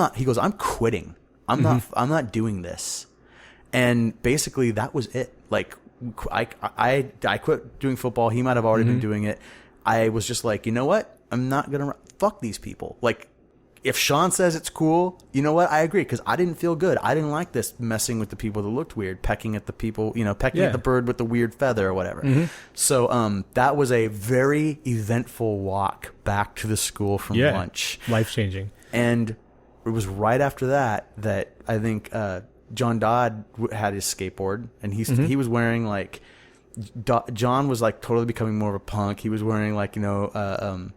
quitting. I'm not doing this. And basically that was it. Like I quit doing football. He might have already been doing it. I was just like, you know what? I'm not going to fuck these people. Like, if Sean says it's cool, you know what? I agree, because I didn't feel good. I didn't like this messing with the people that looked weird, pecking at the people, you know, pecking at the bird with the weird feather or whatever. So that was a very eventful walk back to the school from lunch. Life-changing. And it was right after that I think John Dodd had his skateboard, and he was wearing like... John was like totally becoming more of a punk. He was wearing like, you know...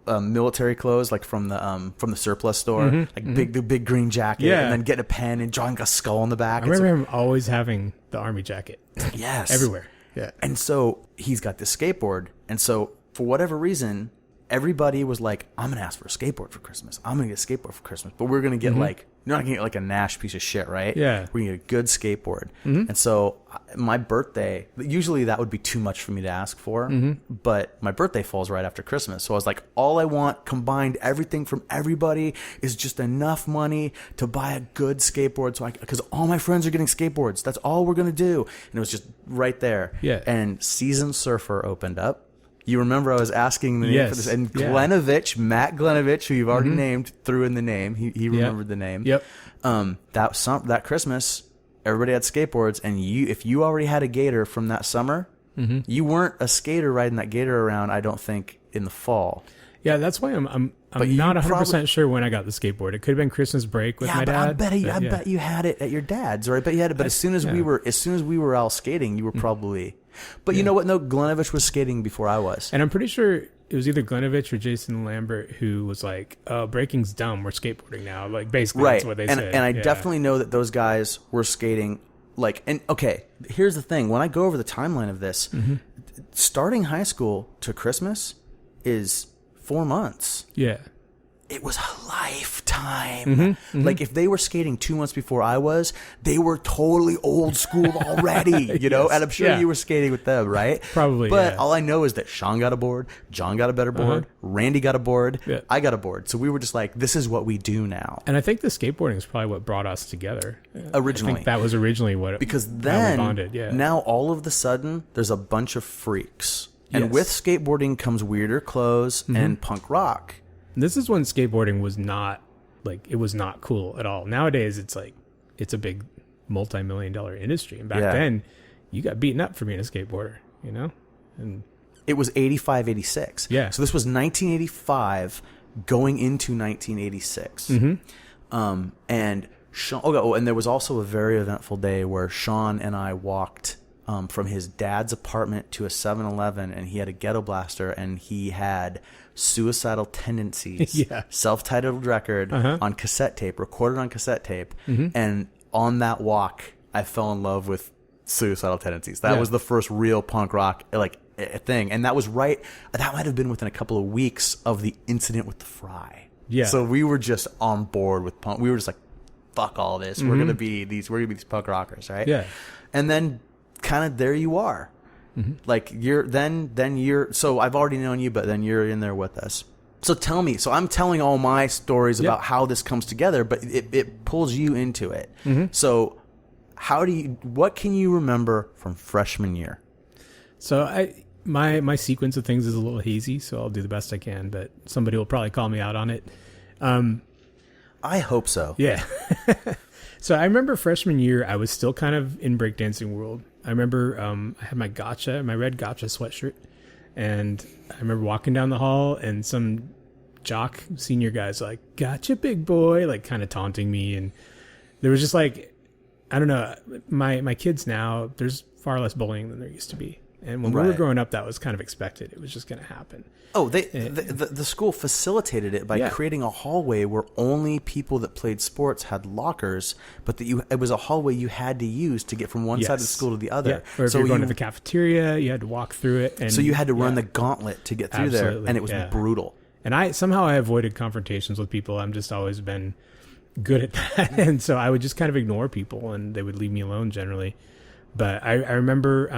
military clothes, like from the surplus store, the big green jacket, and then getting a pen and drawing a skull on the back. I remember him always having the army jacket. Yes, everywhere. Yeah, and so he's got this skateboard, and so for whatever reason, everybody was like, "I'm gonna ask for a skateboard for Christmas. I'm gonna get a skateboard for Christmas," but we're gonna get like. You're not going to get like a Nash piece of shit, right? Yeah. We're going to get a good skateboard. And so my birthday, usually that would be too much for me to ask for, but my birthday falls right after Christmas. So I was like, all I want combined, everything from everybody, is just enough money to buy a good skateboard. So because all my friends are getting skateboards. That's all we're going to do. And it was just right there. Yeah. And Seasoned Surfer opened up. You remember I was asking the name for this, and Glenovich, Matt Glenovich, who you've already named, threw in the name. He remembered the name. Yep. That Christmas, everybody had skateboards, and if you already had a gator from that summer, you weren't a skater riding that gator around. I don't think in the fall. Yeah, that's why I'm not 100% sure when I got the skateboard. It could have been Christmas break with my dad. I bet you had it at your dad's, or I bet you had it. But as soon as we were all skating, you were probably. But you know what? No, Glenovich was skating before I was. And I'm pretty sure it was either Glenovich or Jason Lambert who was like, breaking's dumb. We're skateboarding now. Like, basically, that's what they said. And I definitely know that those guys were skating. Like, and okay, here's the thing. When I go over the timeline of this, starting high school to Christmas is 4 months. Yeah. It was a lifetime. Like if they were skating 2 months before I was, they were totally old school already, you know? And I'm sure you were skating with them, right? Probably. But all I know is that Sean got a board, John got a better board, Randy got a board, I got a board. So we were just like, this is what we do now. And I think the skateboarding is probably what brought us together. Originally. I think that was originally what because then we bonded. Yeah. Now all of the sudden there's a bunch of freaks. And with skateboarding comes weirder clothes and punk rock. This is when skateboarding was not cool at all. Nowadays, it's like, it's a big multi-million-dollar industry. And back then, you got beaten up for being a skateboarder, you know? And it was 85, 86. Yeah. So this was 1985 going into 1986. And Sean, and there was also a very eventful day where Sean and I walked from his dad's apartment to a 7-Eleven, and he had a ghetto blaster, and he had Suicidal Tendencies, self-titled record on cassette tape, recorded on cassette tape. And on that walk, I fell in love with Suicidal Tendencies. That was the first real punk rock like thing, and that was that might have been within a couple of weeks of the incident with the Fry. Yeah. So we were just on board with punk. We were just like, fuck all this. We're gonna be these punk rockers, right? Yeah. And then kind of there you are. Like you're so I've already known you, but then you're in there with us. So tell me. So I'm telling all my stories about how this comes together, but it pulls you into it. Mm-hmm. So what can you remember from freshman year? So my sequence of things is a little hazy, so I'll do the best I can, but somebody will probably call me out on it. I hope so. Yeah. So I remember freshman year, I was still kind of in breakdancing world. I remember I had my red gotcha sweatshirt, and I remember walking down the hall, and some jock senior guy's like, "Gotcha, big boy," like kind of taunting me, and there was just like, I don't know, my kids now, there's far less bullying than there used to be. And when we were growing up, that was kind of expected. It was just going to happen. Oh, the school facilitated it by creating a hallway where only people that played sports had lockers, but it was a hallway you had to use to get from one side of the school to the other. Yeah. Or if you were going to the cafeteria, you had to walk through it. And so you had to run the gauntlet to get through there, and it was brutal. And I avoided confrontations with people. I've just always been good at that. And so I would just kind of ignore people, and they would leave me alone generally. But I remember...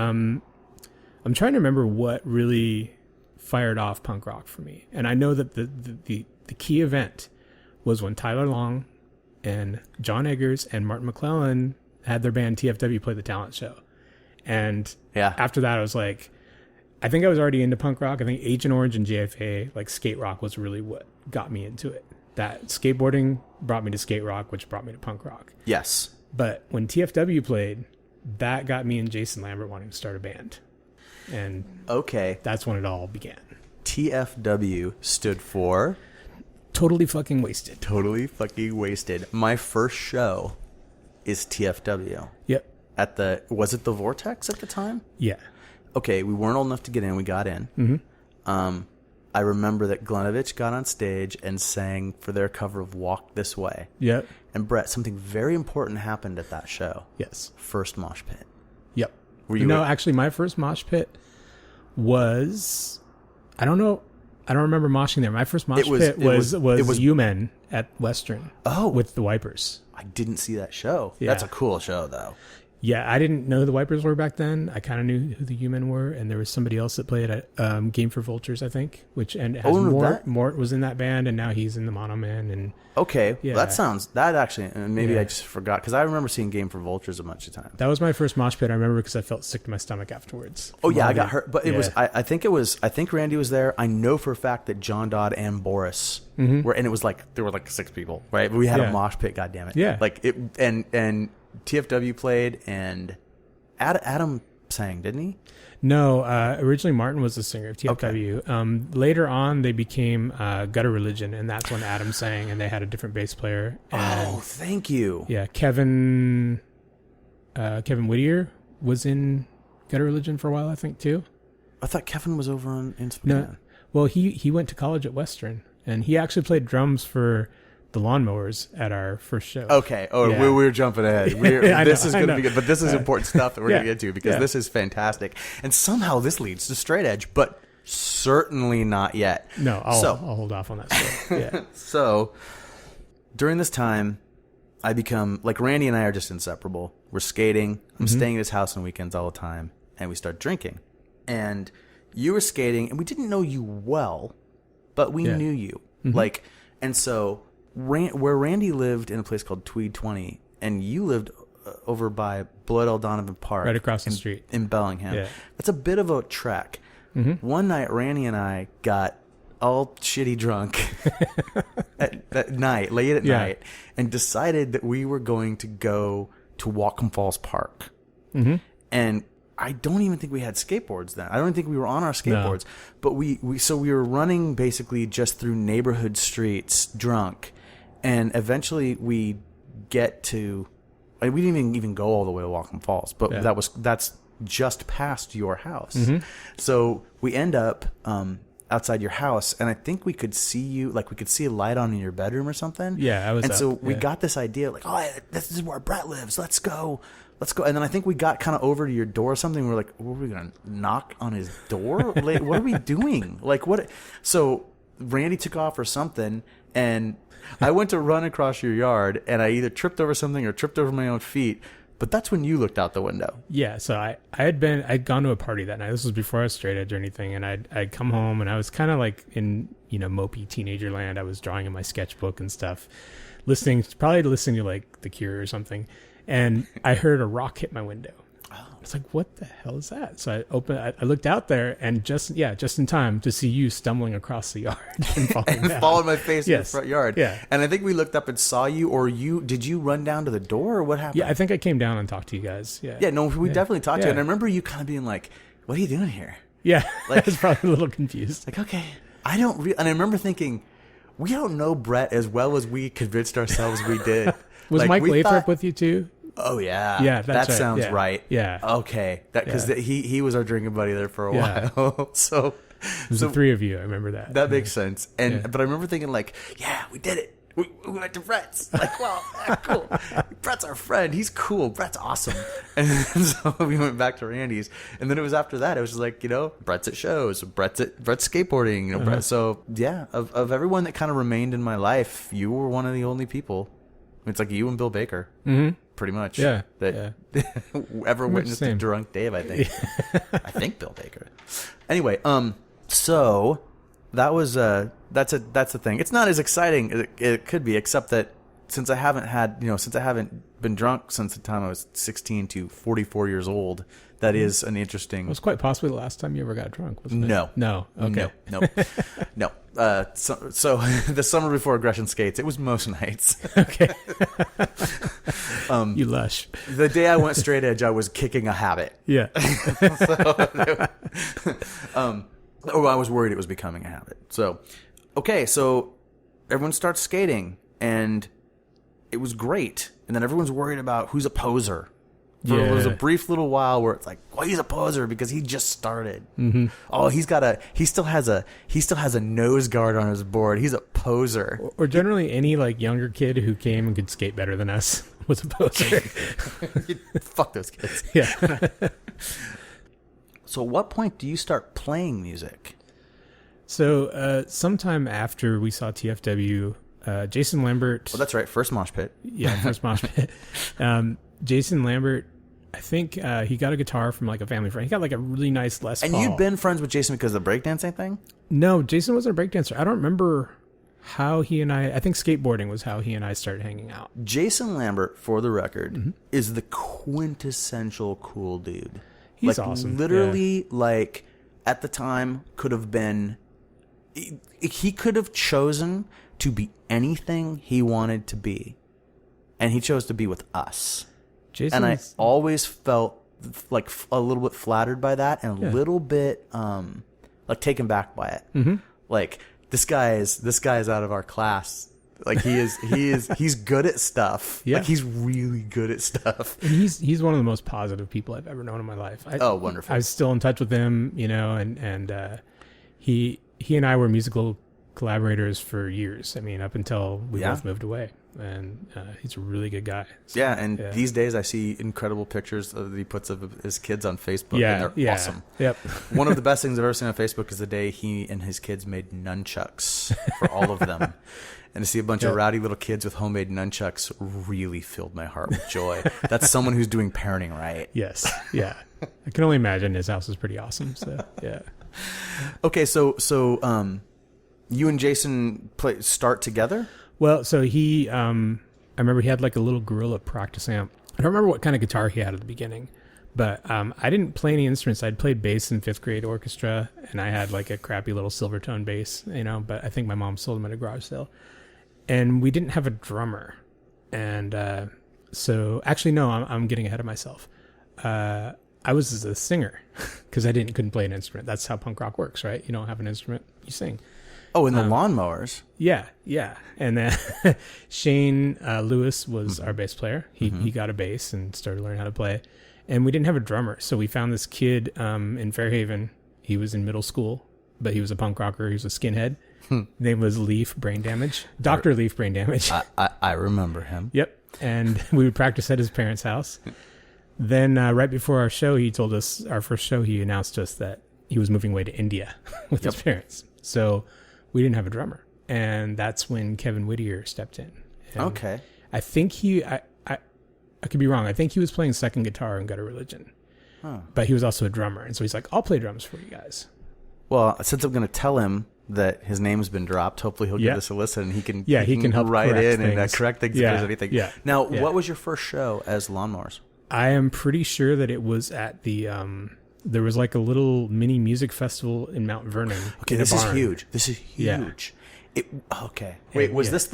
I'm trying to remember what really fired off punk rock for me. And I know that the key event was when Tyler Long and John Eggers and Martin McClellan had their band TFW play the talent show. And after that, I was like, I think I was already into punk rock. I think Agent Orange and JFA, like skate rock, was really what got me into it. That skateboarding brought me to skate rock, which brought me to punk rock. Yes. But when TFW played, that got me and Jason Lambert wanting to start a band. And that's when it all began. TFW stood for Totally Fucking Wasted. Totally Fucking Wasted. My first show is TFW. Yep. Was it the Vortex at the time? Yeah. Okay, we weren't old enough to get in. We got in. Mm-hmm. I remember that Glenovich got on stage and sang for their cover of Walk This Way. Yep. And Bret, something very important happened at that show. Yes. First mosh pit. Yep. Actually, my first mosh pit was, I don't remember moshing there. My first mosh pit was U-Men at Western. Oh. With the Wipers. I didn't see that show. Yeah. That's a cool show, though. Yeah, I didn't know who the Wipers were back then. I kind of knew who the U-Men were, and there was somebody else that played at Game for Vultures, I think. Mort was in that band, and now he's in the Mono Man. And okay, well, that actually, maybe I just forgot, because I remember seeing Game for Vultures a bunch of times. That was my first mosh pit. I remember because I felt sick to my stomach afterwards. Oh yeah, I got hurt, but it was. I think Randy was there. I know for a fact that John Dodd and Boris were, and it was like there were like 6 people, right? But we had a mosh pit. God damn it! Yeah, like it, and TFW played, and Adam sang, didn't he? No, originally Martin was the singer of TFW. Okay. Later on, they became Gutter Religion, and that's when Adam sang, and they had a different bass player. And, thank you. Yeah, Kevin Whittier was in Gutter Religion for a while, I think, too. I thought Kevin was over in Spokane. No, well, he went to college at Western, and he actually played drums for the Lawnmowers at our first show. Okay. Oh, yeah. we're jumping ahead. This is going to be good, but this is important stuff that we're going to get to, because this is fantastic. And somehow this leads to Straight Edge, but certainly not yet. No, I'll hold off on that story. Yeah. So during this time, I become, like, Randy and I are just inseparable. We're skating. I'm staying at his house on weekends all the time, and we start drinking. And you were skating, and we didn't know you well, but we knew you. Like, and so where Randy lived in a place called Tweed 20, and you lived over by Blood L. Donovan Park. Right across the street. In Bellingham. Yeah. That's a bit of a trek. One night, Randy and I got all shitty drunk at night, late at night, and decided that we were going to go to Whatcom Falls Park. And I don't even think we had skateboards then. I don't think we were on our skateboards. No. But we were running basically just through neighborhood streets drunk. And eventually we get to, we didn't even go all the way to Whatcom Falls, but that's just past your house. So we end up outside your house, and I think we could see you, like we could see a light on in your bedroom or something. Yeah, I was. And so we got this idea, like, oh, this is where Bret lives. Let's go. And then I think we got kind of over to your door or something. We're like, were we going to knock on his door? Like, what are we doing? Like, what? So Randy took off or something, and I went to run across your yard, and I either tripped over something or tripped over my own feet, But that's when you looked out the window. Yeah, so I'd gone to a party that night. This was before I was straight edge or anything, and I'd come home, and I was kind of like in, mopey teenager land. I was drawing in my sketchbook and stuff, probably listening to like The Cure or something, and I heard a rock hit my window. I was like, what the hell is that? So I looked out there, and just in time to see you stumbling across the yard and falling my face in the front yard. Yeah. And I think we looked up and saw you, or did you run down to the door, or what happened? Yeah, I think I came down and talked to you guys. Yeah. Yeah, no, we definitely talked to you. And I remember you kind of being like, what are you doing here? Yeah, like, I was probably a little confused. Like, okay, and I remember thinking, we don't know Bret as well as we convinced ourselves we did. Was like, Mike Lathrop with you too? Oh yeah, yeah, that sounds right. Yeah, okay, because he was our drinking buddy there for a while. So it was the three of you. I remember that. That makes sense. And but I remember thinking like, yeah, we did it. We went to Bret's. Like, well, cool. Bret's our friend. He's cool. Bret's awesome. And so we went back to Randy's. And then it was after that. It was just like, Bret's at shows. Bret's skateboarding. Bret. So yeah, of everyone that kind of remained in my life, you were one of the only people. It's like you and Bill Baker. Mm-hmm. Pretty much. Yeah. That ever witnessed a drunk Dave, I think. I think Bill Baker. Anyway, so that was that's the thing. It's not as exciting as it could be, except that since I haven't been drunk since the time I was 16 to 44 years old, that is an interesting. It was quite possibly the last time you ever got drunk, wasn't it? No. Okay. No. So the summer before Aggression Skates, it was most nights. Okay. You lush. The day I went straight edge, I was kicking a habit. Yeah. I was worried it was becoming a habit. So, okay, so everyone starts skating, and it was great. And then everyone's worried about who's a poser. There was a brief little while where it's like, well, he's a poser because he just started. Mm-hmm. Oh, he still has a nose guard on his board. He's a poser. Or generally any like younger kid who came and could skate better than us was a poser. Fuck those kids. Yeah. So at what point do you start playing music? So sometime after we saw TFW, Jason Lambert. Well, that's right. First mosh pit. Yeah, first mosh pit. Jason Lambert, I think he got a guitar from like a family friend. He got like a really nice Les Paul. And you'd been friends with Jason because of the breakdancing thing? No, Jason wasn't a breakdancer. I don't remember how he and I think skateboarding was how he and I started hanging out. Jason Lambert, for the record, is the quintessential cool dude. He's awesome. Literally, like, at the time, could have been... He could have chosen to be anything he wanted to be. And he chose to be with us. And I always felt like a little bit flattered by that and a little bit like taken back by it. Mm-hmm. Like, this guy is out of our class. Like, he's good at stuff. Yeah. Like, he's really good at stuff. And he's one of the most positive people I've ever known in my life. Wonderful. I was still in touch with him, and he and I were musical collaborators for years. I mean, up until we both moved away. And he's a really good guy. So, these days I see incredible pictures that he puts of his kids on Facebook, and they're awesome. Yep. One of the best things I've ever seen on Facebook is the day he and his kids made nunchucks for all of them. And to see a bunch of rowdy little kids with homemade nunchucks really filled my heart with joy. That's someone who's doing parenting right. Yes. Yeah. I can only imagine his house is pretty awesome. So, yeah. Okay, so you and Jason start together? Well, so I remember he had like a little Gorilla practice amp. I don't remember what kind of guitar he had at the beginning, but I didn't play any instruments. I'd played bass in 5th grade orchestra, and I had like a crappy little Silvertone bass, but I think my mom sold him at a garage sale. And we didn't have a drummer. And so actually, no, I'm getting ahead of myself. I was a singer because I couldn't play an instrument. That's how punk rock works, right? You don't have an instrument, you sing. Oh, and the lawnmowers. Yeah. And then Shane Lewis was our bass player. He got a bass and started learning how to play. And we didn't have a drummer. So we found this kid in Fairhaven. He was in middle school, but he was a punk rocker. He was a skinhead. Name was Leaf Brain Damage. Dr. Leaf Brain Damage. I remember him. Yep. And we would practice at his parents' house. Then right before our show, our first show, he announced to us that he was moving away to India with his parents. So we didn't have a drummer. And that's when Kevin Whittier stepped in. And okay. I think I I could be wrong. I think he was playing second guitar in Gutter Religion. Huh. But he was also a drummer. And so he's like, I'll play drums for you guys. Well, since I'm going to tell him that his name's been dropped, hopefully he'll give this a listen and he can help write in things. and correct things if there's anything. Yeah. Now, what was your first show as Lawnmowers? I am pretty sure that it was at the there was like a little mini music festival in Mount Vernon. Okay, this is huge. This is huge. Okay. Wait, was this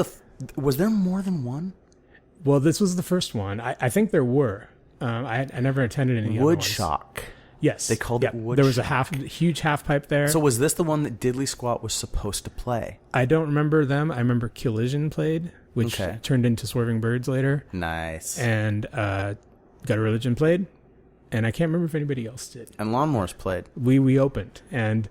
was there more than one? Well, this was the first one. I think there were. I never attended any other ones. Woodstock. Yes. They called it Woodstock. There was a huge half pipe there. So was this the one that Diddley Squat was supposed to play? I don't remember them. I remember Collision played, which turned into Swerving Birds later. Nice. And Gutter Religion played. And I can't remember if anybody else did. And Lawnmowers played. We opened. And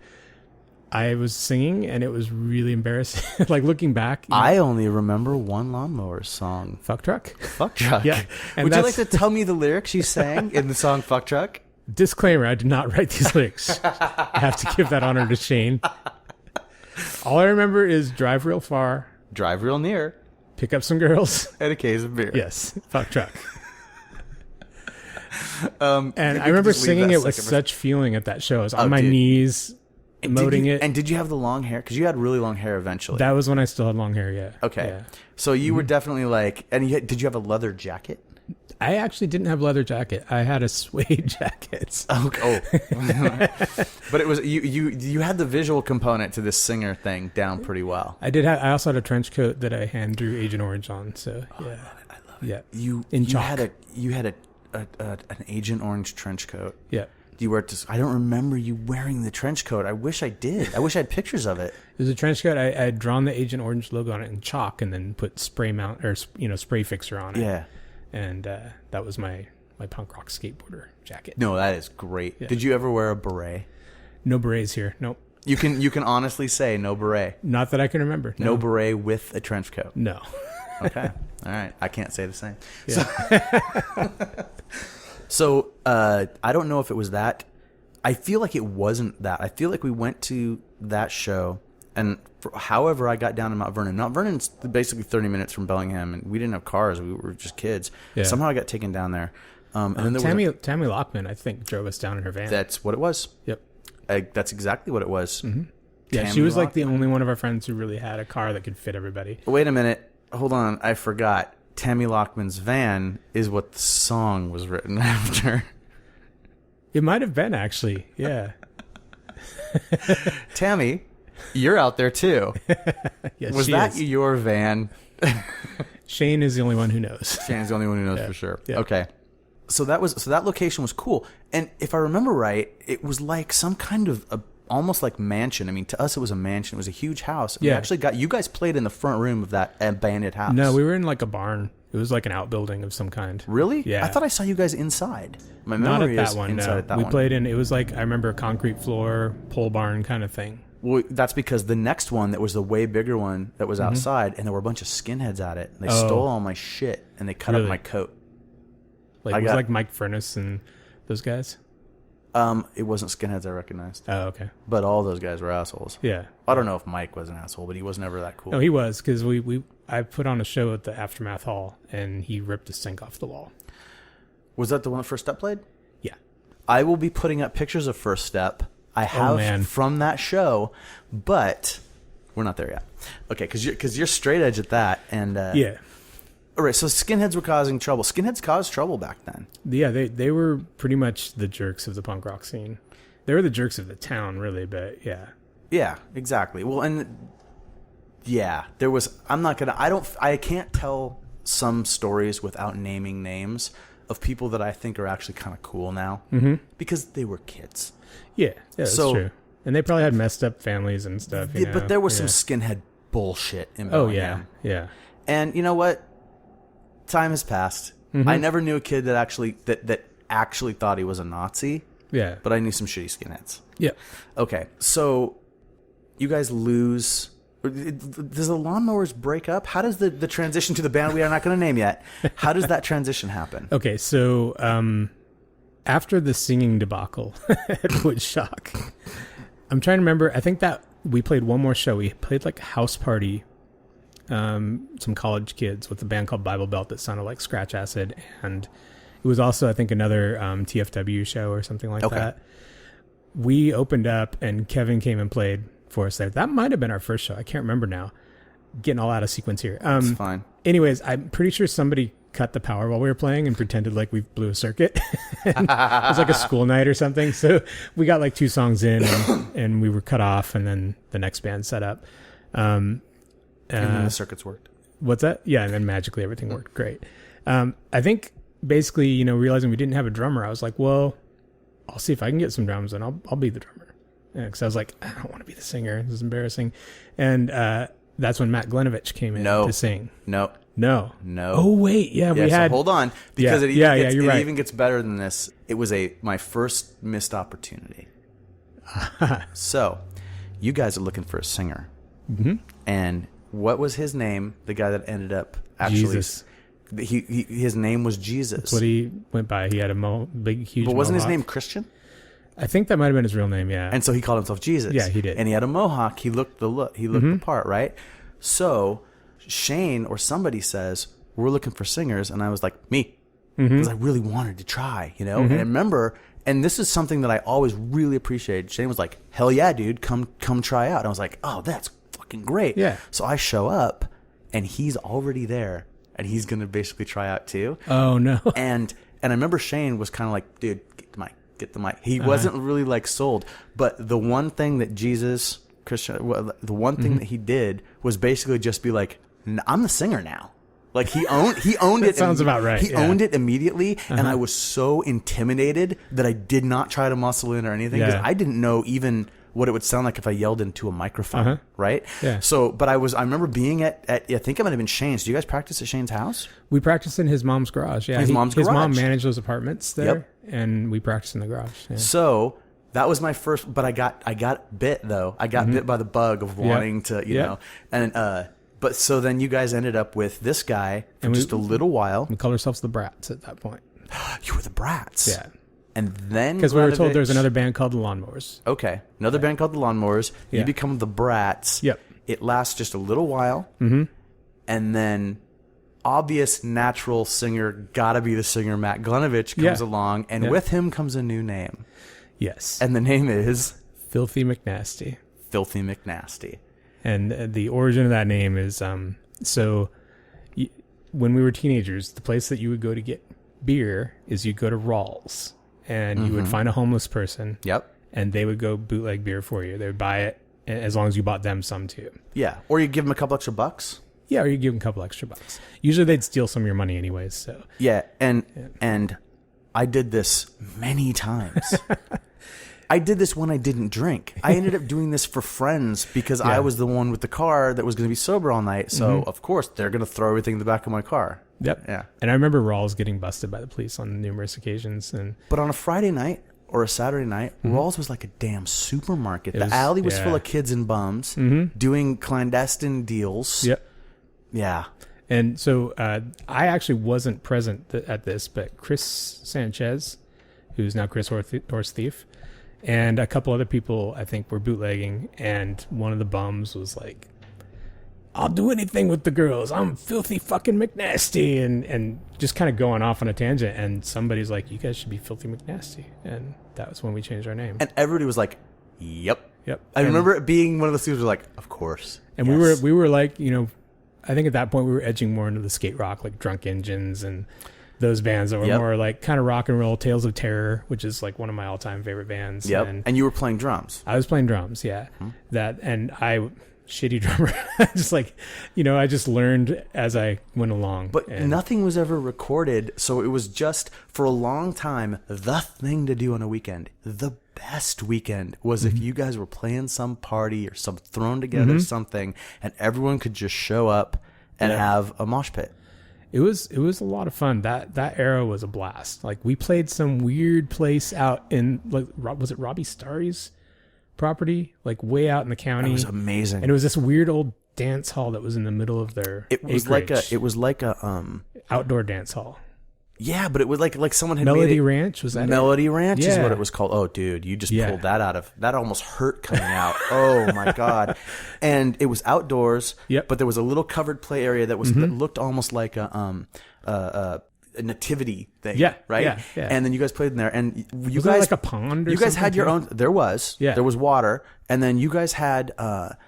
I was singing, and it was really embarrassing. Like, looking back. I only remember one Lawnmowers song. Fuck Truck? Fuck Truck. Yeah. And would you like to tell me the lyrics you sang in the song Fuck Truck? Disclaimer, I did not write these lyrics. I have to give that honor to Shane. All I remember is drive real far. Drive real near. Pick up some girls. And a case of beer. Yes. Fuck Truck. And I remember singing it with such feeling at that show. I was on my knees, emoting it. And did you have the long hair? Because you had really long hair eventually. That was when I still had long hair, yeah. Okay. Yeah. So you were definitely like, and did you have a leather jacket? I actually didn't have a leather jacket. I had a suede jacket. Oh. But it was you had the visual component to this singer thing down pretty well. I did have. I also had a trench coat that I hand drew Agent Orange on. So yeah, I love it. Yeah, you had an Agent Orange trench coat. Yeah. You wear I don't remember you wearing the trench coat. I wish I did. I wish I had pictures of it. It was a trench coat. I had drawn the Agent Orange logo on it in chalk and then put spray fixer on it. Yeah. And that was my punk rock skateboarder jacket. No, that is great. Yeah. Did you ever wear a beret? No berets here. Nope. You can honestly say no beret. Not that I can remember. No beret with a trench coat. No. Okay. All right. I can't say the same. Yeah. So I don't know if it was that. I feel like it wasn't that. I feel like we went to that show, and however I got down to Mount Vernon. Mount Vernon's basically 30 minutes from Bellingham, and we didn't have cars. We were just kids. Yeah. Somehow I got taken down there. And then there Tammy Lockman, I think, drove us down in her van. That's what it was. Yep. That's exactly what it was. Mm-hmm. Yeah, she was like the only one of our friends who really had a car that could fit everybody. Wait a minute. Hold on. I forgot. Tammy Lockman's van is what the song was written after. It might have been, actually. Yeah. Tammy, you're out there too. Yes, was that your van? Shane is the only one who knows. Shane's the only one who knows for sure. Yeah. Okay. So that location was cool. And if I remember right, it was like some kind of almost like mansion. I mean, to us, it was a mansion. It was a huge house. And we actually you guys played in the front room of that abandoned house. No, we were in like a barn. It was like an outbuilding of some kind. Really? Yeah. I thought I saw you guys inside. My Not memory at that is one, inside no. at that we one. played in, it was like, I remember a concrete floor, pole barn kind of thing. Well, that's because the next one that was the way bigger one that was outside, and there were a bunch of skinheads at it. And they stole all my shit, and they cut up my coat. Like, was like Mike Furness and those guys? It wasn't skinheads I recognized. Oh, okay. But all those guys were assholes. Yeah. I don't know if Mike was an asshole, but he was never that cool. No, he was, because I put on a show at the Aftermath Hall, and he ripped a sink off the wall. Was that the one that First Step played? Yeah. I will be putting up pictures of First Step. I have from that show, but we're not there yet. Okay, because you're straight edge at that, and yeah. All right, so skinheads were causing trouble. Skinheads caused trouble back then. Yeah, they were pretty much the jerks of the punk rock scene. They were the jerks of the town, really, but yeah. Yeah, exactly. Well, and yeah, there was. I can't tell some stories without naming names of people that I think are actually kind of cool now because they were kids. Yeah, that's true. And they probably had messed up families and stuff. You know? But there was some skinhead bullshit in Bellingham. Oh, yeah. And you know what? Time has passed. I never knew a kid that actually thought he was a Nazi. Yeah. But I knew some shitty skinheads. Yeah. Okay, so you guys lose. Does the Lawnmowers break up? How does the transition to the band we are not going to name yet? How does that transition happen? Okay, so after the singing debacle at Woodshock, I'm trying to remember. I think that we played one more show. We played like a house party some college kids with a band called Bible Belt that sounded like Scratch Acid, and it was also, I think, another TFW show or something like that. We opened up, and Kevin came and played for us there. That might have been our first show. I can't remember now. Getting all out of sequence here. It's fine. Anyways, I'm pretty sure somebody cut the power while we were playing and pretended like we blew a circuit. It was like a school night or something. So we got like 2 songs in, and we were cut off, and then the next band set up. And then the circuits worked. What's that? Yeah, and then magically everything worked great. I think basically, realizing we didn't have a drummer, I was like, well, I'll see if I can get some drums, and I'll be the drummer. Because I was like, I don't want to be the singer. This is embarrassing. And that's when Matt Glenovich came in to sing. No. Oh, wait. Yeah, we had... So hold on. Because it even gets better than this. It was my first missed opportunity. So, you guys are looking for a singer. Mm-hmm. And what was his name? The guy that ended up actually... Jesus. His name was Jesus. That's what he went by. He had a big, huge But wasn't mohawk. his name Christian? I think that might have been his real name, yeah. And so he called himself Jesus. Yeah, he did. And he had a mohawk. He looked the part, right? So Shane or somebody says, we're looking for singers. And I was like, me. Because I really wanted to try, And I remember, and this is something that I always really appreciated. Shane was like, hell yeah, dude, come try out. And I was like, oh, that's fucking great. Yeah. So I show up, and he's already there. And he's going to basically try out too. Oh, no. And I remember Shane was kind of like, dude, get the mic. He wasn't really like sold. But the one thing that the one thing that he did was basically just be like, I'm the singer now. Like he owned it. Sounds about right. He owned it immediately. And I was so intimidated that I did not try to muscle in or anything because I didn't know even what it would sound like if I yelled into a microphone, right? Yeah. So, but I remember being at I think it might have been Shane's. Do you guys practice at Shane's house? We practiced in his mom's garage. Yeah, his mom managed those apartments there, and we practiced in the garage. Yeah. So that was my first. But I got bit though. I got bit by the bug of wanting to, know. And but so then you guys ended up with this guy for just a little while. We called ourselves the Brats at that point. You were the Brats. Yeah. And then because we were told there's another band called the Lawnmowers. Okay, another band called the Lawnmowers. You become the Brats. Yep. It lasts just a little while, and then obvious natural singer, gotta be the singer Matt Glenovich comes along, and with him comes a new name. Yes. And the name is Filthy McNasty. Filthy McNasty. And the origin of that name is when we were teenagers, the place that you would go to get beer is you'd go to Rawls. And you would find a homeless person. Yep. And they would go bootleg beer for you. They would buy it as long as you bought them some too. Yeah. Or you give them a couple extra bucks. Yeah, or you give them a couple extra bucks. Usually they'd steal some of your money anyways. So yeah, and I did this many times. I did this when I didn't drink. I ended up doing this for friends because I was the one with the car that was going to be sober all night. So of course they're going to throw everything in the back of my car. Yep. Yeah. And I remember Rawls getting busted by the police on numerous occasions. But on a Friday night or a Saturday night, Rawls was like a damn supermarket. The alley was full of kids and bums doing clandestine deals. Yep. Yeah. And so I actually wasn't present at this, but Chris Sanchez, who's now Chris Horse Thief, and a couple other people I think were bootlegging, and one of the bums was like, I'll do anything with the girls. I'm Filthy fucking McNasty, and just kind of going off on a tangent. And somebody's like, you guys should be Filthy McNasty. And that was when we changed our name. And everybody was like, yep. I And remember it being one of the students who were like, of course. And we were like, I think at that point we were edging more into the skate rock, like Drunk Engines and those bands that were more like kind of rock and roll. Tales of Terror, which is like one of my all-time favorite bands. Yep. And you were playing drums. I was playing drums, yeah. Shitty drummer. Just like, I just learned as I went along. But nothing was ever recorded, so it was just, for a long time, the thing to do on a weekend. The best weekend was if you guys were playing some party or some thrown together something, and everyone could just show up and have a mosh pit. It was a lot of fun. That era was a blast. Like, we played some weird place out in, like, was it Robbie Starry's property, like way out in the county? It was amazing. And it was this weird old dance hall that was in the middle of their it was like a outdoor dance hall. Yeah, but it was like someone had Melody made it. Ranch, was that Melody Ranch is Yeah. what it was called. Oh, dude, you just pulled that out of... That almost hurt coming out. Oh, my God. And it was outdoors, but there was a little covered play area that was that looked almost like a nativity thing, right? Yeah. And then you guys played in there, and you was guys... there like a pond or You guys something had your too? own... There was. Yeah. There was water, and then you guys had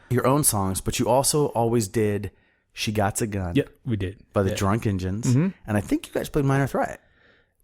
your own songs, but you also always did She Got's a Gun. Yep, we did. By the Drunk Engines. And I think you guys played Minor Threat.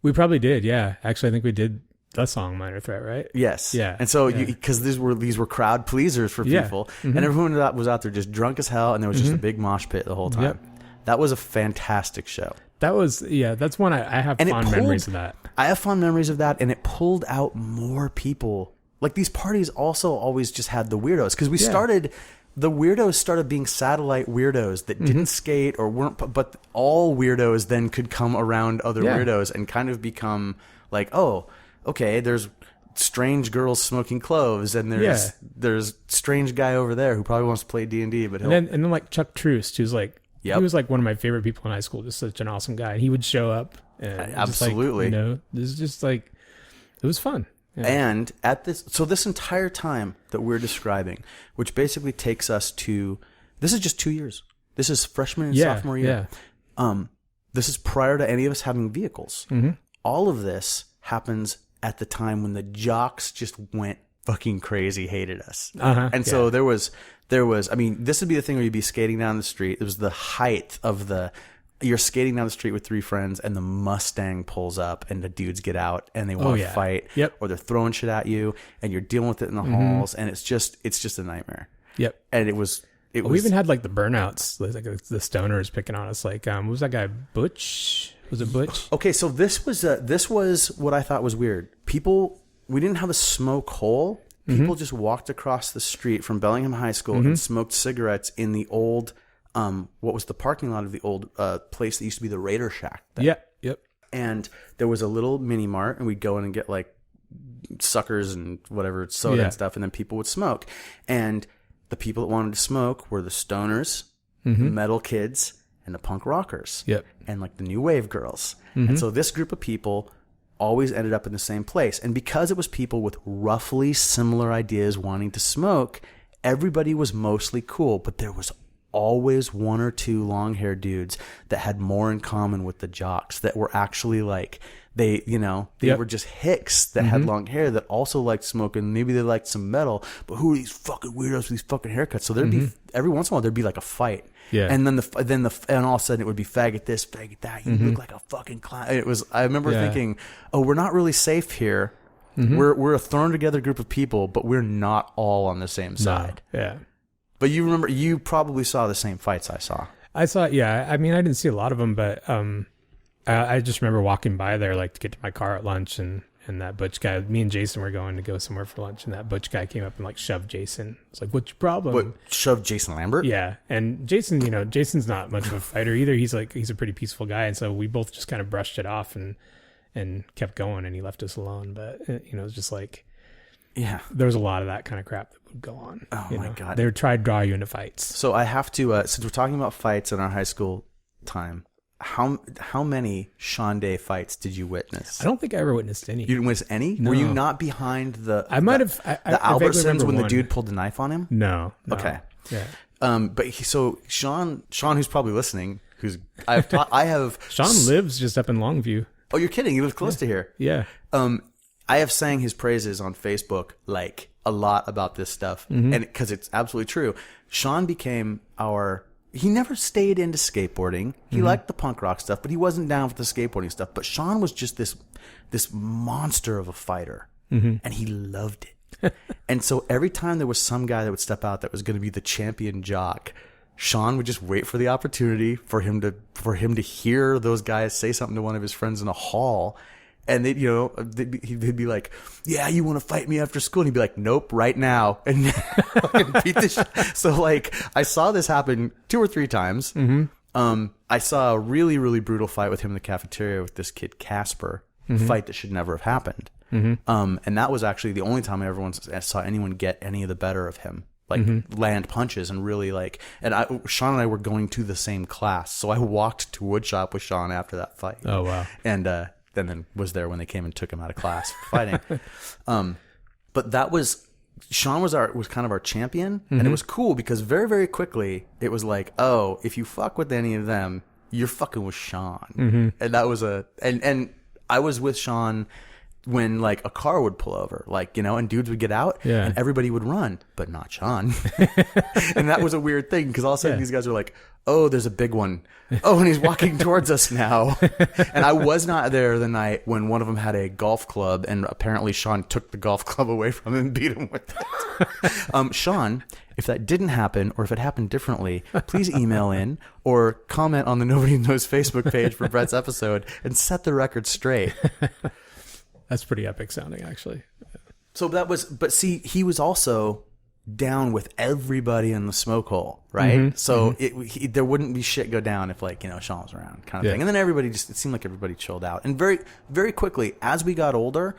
We probably did, yeah. Actually, I think we did the song Minor Threat, right? Yes. Yeah. And so, because these were crowd pleasers for people, and everyone that was out there just drunk as hell, and there was just a big mosh pit the whole time. Yep. That was a fantastic show. That was, that's one I have fond memories of that. I have fond memories of that, and it pulled out more people. Like, these parties also always just had the weirdos, because we started... The weirdos started being satellite weirdos that didn't skate or weren't, but all weirdos then could come around other weirdos and kind of become like, oh, okay, there's strange girls smoking cloves, and there's strange guy over there who probably wants to play D&D, but and then like Chuck Troost, who's like, he was like one of my favorite people in high school, just such an awesome guy. And he would show up, and absolutely, this is just like, it was fun. Yeah. And this entire time that we're describing, which basically takes us to, this is just 2 years. This is freshman and sophomore year. Yeah. This is prior to any of us having vehicles. All of this happens at the time when the jocks just went fucking crazy, hated us. So there was, I mean, this would be the thing where you'd be skating down the street. It was the height of you're skating down the street with three friends, and the Mustang pulls up, and the dudes get out, and they want to fight, or they're throwing shit at you, and you're dealing with it in the halls, and it's just a nightmare. Yep. And it was. We even had like the burnouts, like the stoners picking on us. Like, what was that guy? Butch? Was it Butch? Okay, so this was what I thought was weird. We didn't have a smoke hole. People just walked across the street from Bellingham High School and smoked cigarettes in the old. What was the parking lot of the old place that used to be the Raider Shack? Yep. And there was a little mini mart, and we'd go in and get like suckers and whatever, soda and stuff, and then people would smoke. And the people that wanted to smoke were the stoners, the metal kids, and the punk rockers. Yep. And like the new wave girls. And so this group of people always ended up in the same place. And because it was people with roughly similar ideas wanting to smoke, everybody was mostly cool, but there was always one or two long-haired dudes that had more in common with the jocks, that were actually like, they were just hicks that had long hair that also liked smoking. Maybe they liked some metal, but who are these fucking weirdos with these fucking haircuts? So there'd be, every once in a while, there'd be like a fight. Yeah. And then and all of a sudden it would be faggot this, faggot that. You look like a fucking clown. I remember thinking, oh, we're not really safe here. We're a thrown together group of people, but we're not all on the same side. No. Yeah. But you probably saw the same fights I saw. I saw, yeah. I mean, I didn't see a lot of them, but I just remember walking by there, like to get to my car at lunch, and that Butch guy, me and Jason were going to go somewhere for lunch, and that Butch guy came up and like shoved Jason. It's like, what's your problem? What, shoved Jason Lambert? Yeah. And Jason, Jason's not much of a fighter either. He's a pretty peaceful guy. And so we both just kind of brushed it off and kept going, and he left us alone. But, it was just like, yeah, there was a lot of that kind of crap that would go on. Oh my God. They would try to draw you into fights. So I have to, since we're talking about fights in our high school time, how many Sean Day fights did you witness? I don't think I ever witnessed any. You didn't witness any? No. Were you not behind the Albertsons when the dude pulled the knife on him? No. Okay. Yeah. But Sean, who's probably listening, I have Sean lives just up in Longview. Oh, you're kidding? He lives close to here. Yeah. I have sang his praises on Facebook like a lot about this stuff, and because it's absolutely true. Sean became he never stayed into skateboarding. He liked the punk rock stuff, but he wasn't down with the skateboarding stuff. But Sean was just this monster of a fighter, and he loved it. And so every time there was some guy that would step out that was going to be the champion jock, Sean would just wait for the opportunity for him to hear those guys say something to one of his friends in a hall. And they'd be like, yeah, you want to fight me after school? And he'd be like, nope, right now. And beat the shit. So like, I saw this happen 2 or 3 times. I saw a really, really brutal fight with him in the cafeteria with this kid, Casper, fight that should never have happened. And that was actually the only time I ever once saw anyone get any of the better of him. like land punches and really like, and Sean and I were going to the same class. So I walked to woodshop with Sean after that fight. Oh, wow. And then was there when they came and took him out of class for fighting. But that was, Sean was kind of our champion. And it was cool because very, very quickly it was like, oh, if you fuck with any of them, you're fucking with Sean. And that was and I was with Sean when like a car would pull over, like, you know, and dudes would get out and everybody would run, but not Sean. And that was a weird thing because all of a sudden these guys were like, oh, there's a big one. Oh, and he's walking towards us now. And I was not there the night when one of them had a golf club and apparently Sean took the golf club away from him and beat him with it. Sean, if that didn't happen or if it happened differently, please email in or comment on the Nobody Knows Facebook page for Bret's episode and set the record straight. That's pretty epic sounding, actually. So but see, he was also down with everybody in the smoke hole, right? So there wouldn't be shit go down if, like, you know, Sean was around, kind of thing. And then it seemed like everybody chilled out. And very, very quickly, as we got older,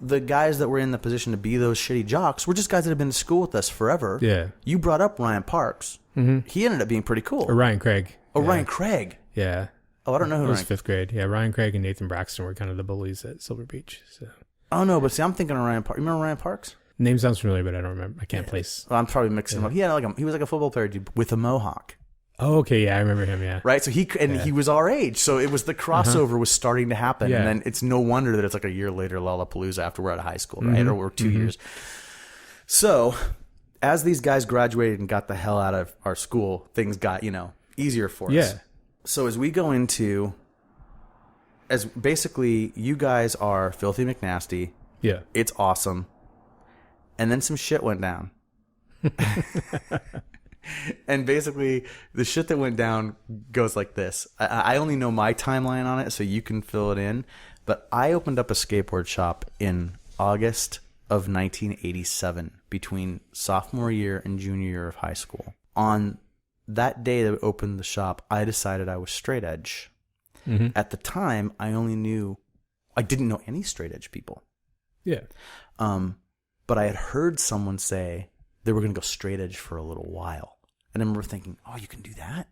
the guys that were in the position to be those shitty jocks were just guys that had been to school with us forever. Yeah. You brought up Ryan Parks. He ended up being pretty cool. Or Ryan Craig. Oh, yeah. Ryan Craig. Yeah. Oh, I don't know who it was fifth grade. Yeah, Ryan Craig and Nathan Braxton were kind of the bullies at Silver Beach. So. Oh, no, but see, I'm thinking of Ryan Parks. You remember Ryan Parks? Name sounds familiar, but I don't remember. I can't place. Well, I'm probably mixing him up. He was like a football player dude with a mohawk. Oh, okay. Yeah, I remember him. Yeah. Right. So he was our age. So it was the crossover was starting to happen. Yeah. And then it's no wonder that it's like a year later, Lollapalooza, after we're out of high school, right? Or we're 2 years. So as these guys graduated and got the hell out of our school, things got, you know, easier for us. Yeah. So as we go into, as basically you guys are Filthy McNasty. Yeah. It's awesome. And then some shit went down. And basically, the shit that went down goes like this. I only know my timeline on it, so you can fill it in. But I opened up a skateboard shop in August of 1987, between sophomore year and junior year of high school. On that day that I opened the shop, I decided I was straight edge. At the time, I didn't know any straight edge people. Yeah. But I had heard someone say they were going to go straight edge for a little while. And I remember thinking, oh, you can do that?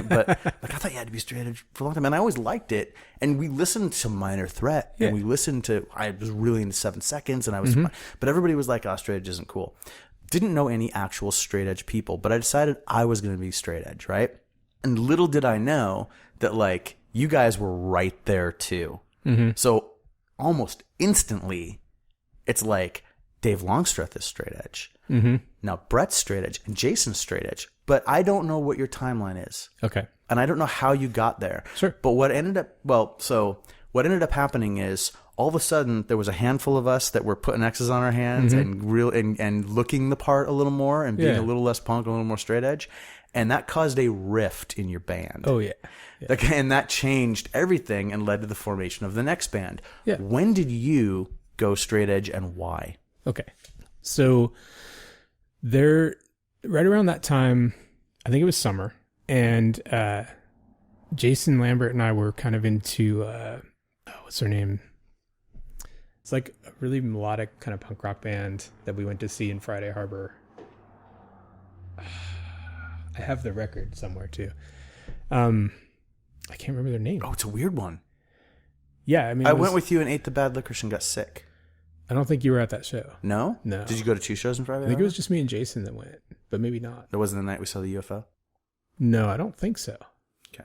But like, I thought you had to be straight edge for a long time. And I always liked it. And we listened to Minor Threat. And we listened to, I was really into 7 Seconds. And I was, but everybody was like, oh, straight edge isn't cool. Didn't know any actual straight edge people. But I decided I was going to be straight edge, right? And little did I know that, like, you guys were right there too. So almost instantly, it's like, Dave Longstreth is straight edge. Now Bret's straight edge and Jason's straight edge. But I don't know what your timeline is. Okay. And I don't know how you got there. Sure. But what ended up happening is all of a sudden there was a handful of us that were putting X's on our hands and looking the part a little more and being a little less punk, a little more straight edge. And that caused a rift in your band. Oh, yeah. And that changed everything and led to the formation of the next band. Yeah. When did you go straight edge and why? Okay. So right around that time, I think it was summer, and Jason Lambert and I were kind of into, what's her name? It's like a really melodic kind of punk rock band that we went to see in Friday Harbor. I have the record somewhere too. I can't remember their name. Oh, it's a weird one. Yeah, I mean, I went with you and ate the bad licorice and got sick. I don't think you were at that show. No? No. Did you go to 2 shows in Friday? I think it was just me and Jason that went, but maybe not. It wasn't the night we saw the UFO? No, I don't think so. Okay.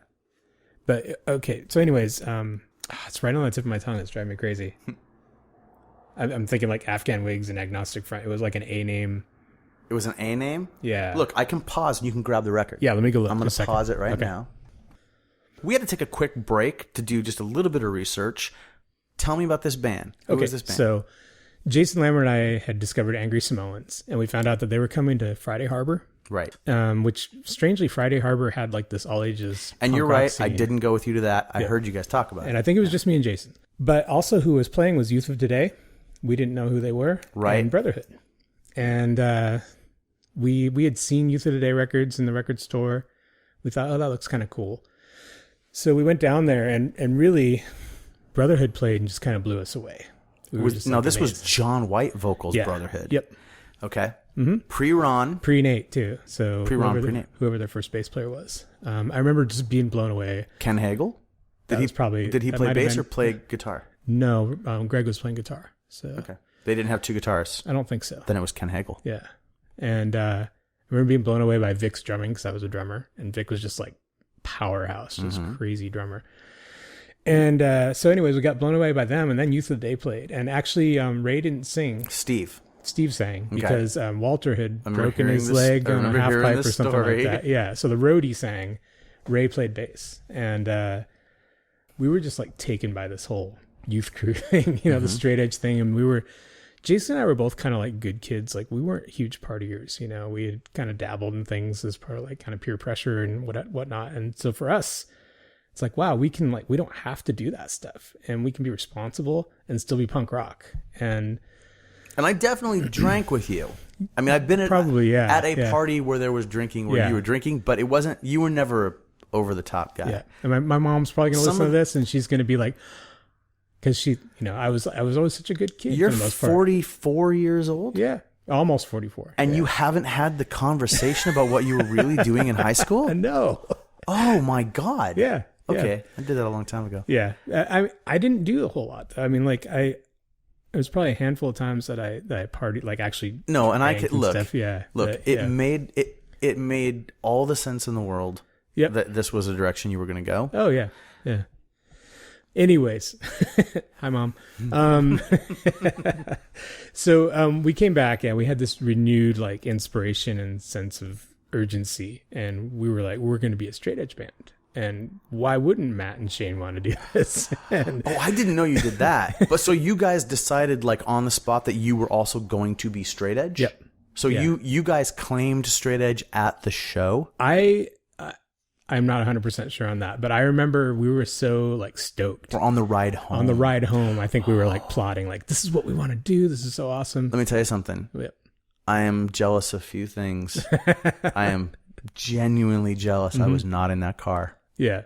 But, okay. So anyways, it's right on the tip of my tongue. It's driving me crazy. I'm thinking like Afghan Wigs and Agnostic Front. It was like an A name. It was an A name? Yeah. Look, I can pause and you can grab the record. Yeah, let me go look. I'm going to pause it right now. We had to take a quick break to do just a little bit of research. Tell me about this band. Who is this band? So Jason Lambert and I had discovered Angry Samoans, and we found out that they were coming to Friday Harbor. Right. Which, strangely, Friday Harbor had like this all-ages And you're right. Scene. I didn't go with you to that. I heard you guys talk about it. And I think it was just me and Jason. But also who was playing was Youth of Today. We didn't know who they were. Right. And Brotherhood. And we had seen Youth of Today records in the record store. We thought, oh, that looks kind of cool. So we went down there, and really, Brotherhood played and just kind of blew us away. This was John White vocals, Brotherhood. Yep. Okay. Pre-Ron. Pre-Nate too. So Pre-Ron, pre-Nate. Whoever their first bass player was. I remember just being blown away. Ken Hagel? Did he play bass or play guitar? No, Greg was playing guitar. So okay. They didn't have two guitarists. I don't think so. Then it was Ken Hagel. Yeah. And I remember being blown away by Vic's drumming because I was a drummer. And Vic was just like powerhouse, just crazy drummer. And so anyways, we got blown away by them. And then Youth of the Day played. And actually, Ray didn't sing. Steve sang because Walter had broken his leg on a half pipe or something like that. Yeah. So the roadie sang. Ray played bass. And we were just like taken by this whole youth crew thing, the straight edge thing. And Jason and I were both kind of like good kids. Like we weren't huge partiers, we had kind of dabbled in things as part of like kind of peer pressure and whatnot. And so for us, it's like, wow, we don't have to do that stuff and we can be responsible and still be punk rock. And I definitely drank with you. I mean, I've been at a party where there was drinking where you were drinking, but you were never over the top guy. Yeah. And my mom's probably going to listen to this and she's going to be like, because she, I was always such a good kid. You're 44 years old? Yeah, almost 44. And you haven't had the conversation about what you were really doing in high school? No. Oh my God. Yeah. Okay, I did that a long time ago. Yeah, I didn't do a whole lot. I mean, like it was probably a handful of times that I partied, like actually. No, and I could look. Stuff. Yeah, it made all the sense in the world. Yep. That this was a direction you were going to go. Oh yeah. Anyways, hi Mom. So we came back and we had this renewed like inspiration and sense of urgency, and we were like, we're going to be a straight edge band. And why wouldn't Matt and Shane want to do this? I didn't know you did that. But so you guys decided like on the spot that you were also going to be straight edge? Yep. So you guys claimed straight edge at the show? I'm not 100% sure on that, but I remember we were so like stoked. We're on the ride home. On the ride home, I think we were like plotting like, this is what we want to do. This is so awesome. Let me tell you something. Yep. I am jealous of few things. I am genuinely jealous I was not in that car. Yeah.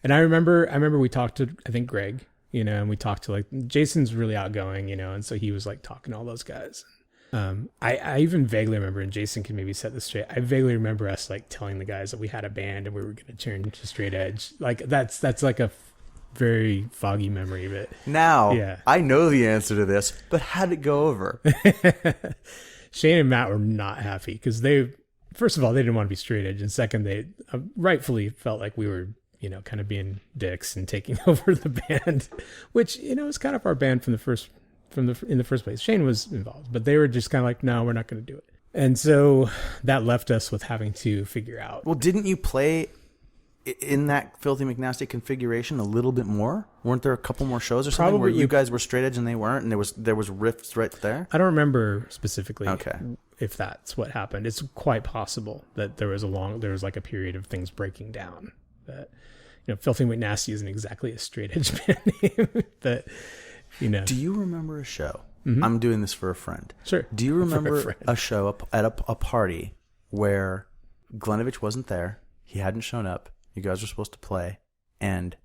And I remember we talked to, I think, Greg, and we talked to like, Jason's really outgoing, and so he was like talking to all those guys. I even vaguely remember, and Jason can maybe set this straight, I vaguely remember us like telling the guys that we had a band and we were going to turn to straight edge. Like that's like a very foggy memory of it. Now, I know the answer to this, but how'd it go over? Shane and Matt were not happy because first of all, they didn't want to be straight edge, and second, they rightfully felt like we were, kind of being dicks and taking over the band, which, is kind of our band in the first place. Shane was involved, but they were just kind of like, no, we're not going to do it. And so that left us with having to figure out. Well, didn't you play in that Filthy McNasty configuration a little bit more? Weren't there a couple more shows or something where you guys were straight edge and they weren't, and there was riffs right there? I don't remember specifically. Okay. If that's what happened. It's quite possible that there was like a period of things breaking down. That Filthy McNasty isn't exactly a straight edge band name, but Do you remember a show? Mm-hmm. I'm doing this for a friend. Sure. Do you remember a show at a party where Glenovich wasn't there? He hadn't shown up. You guys were supposed to play, and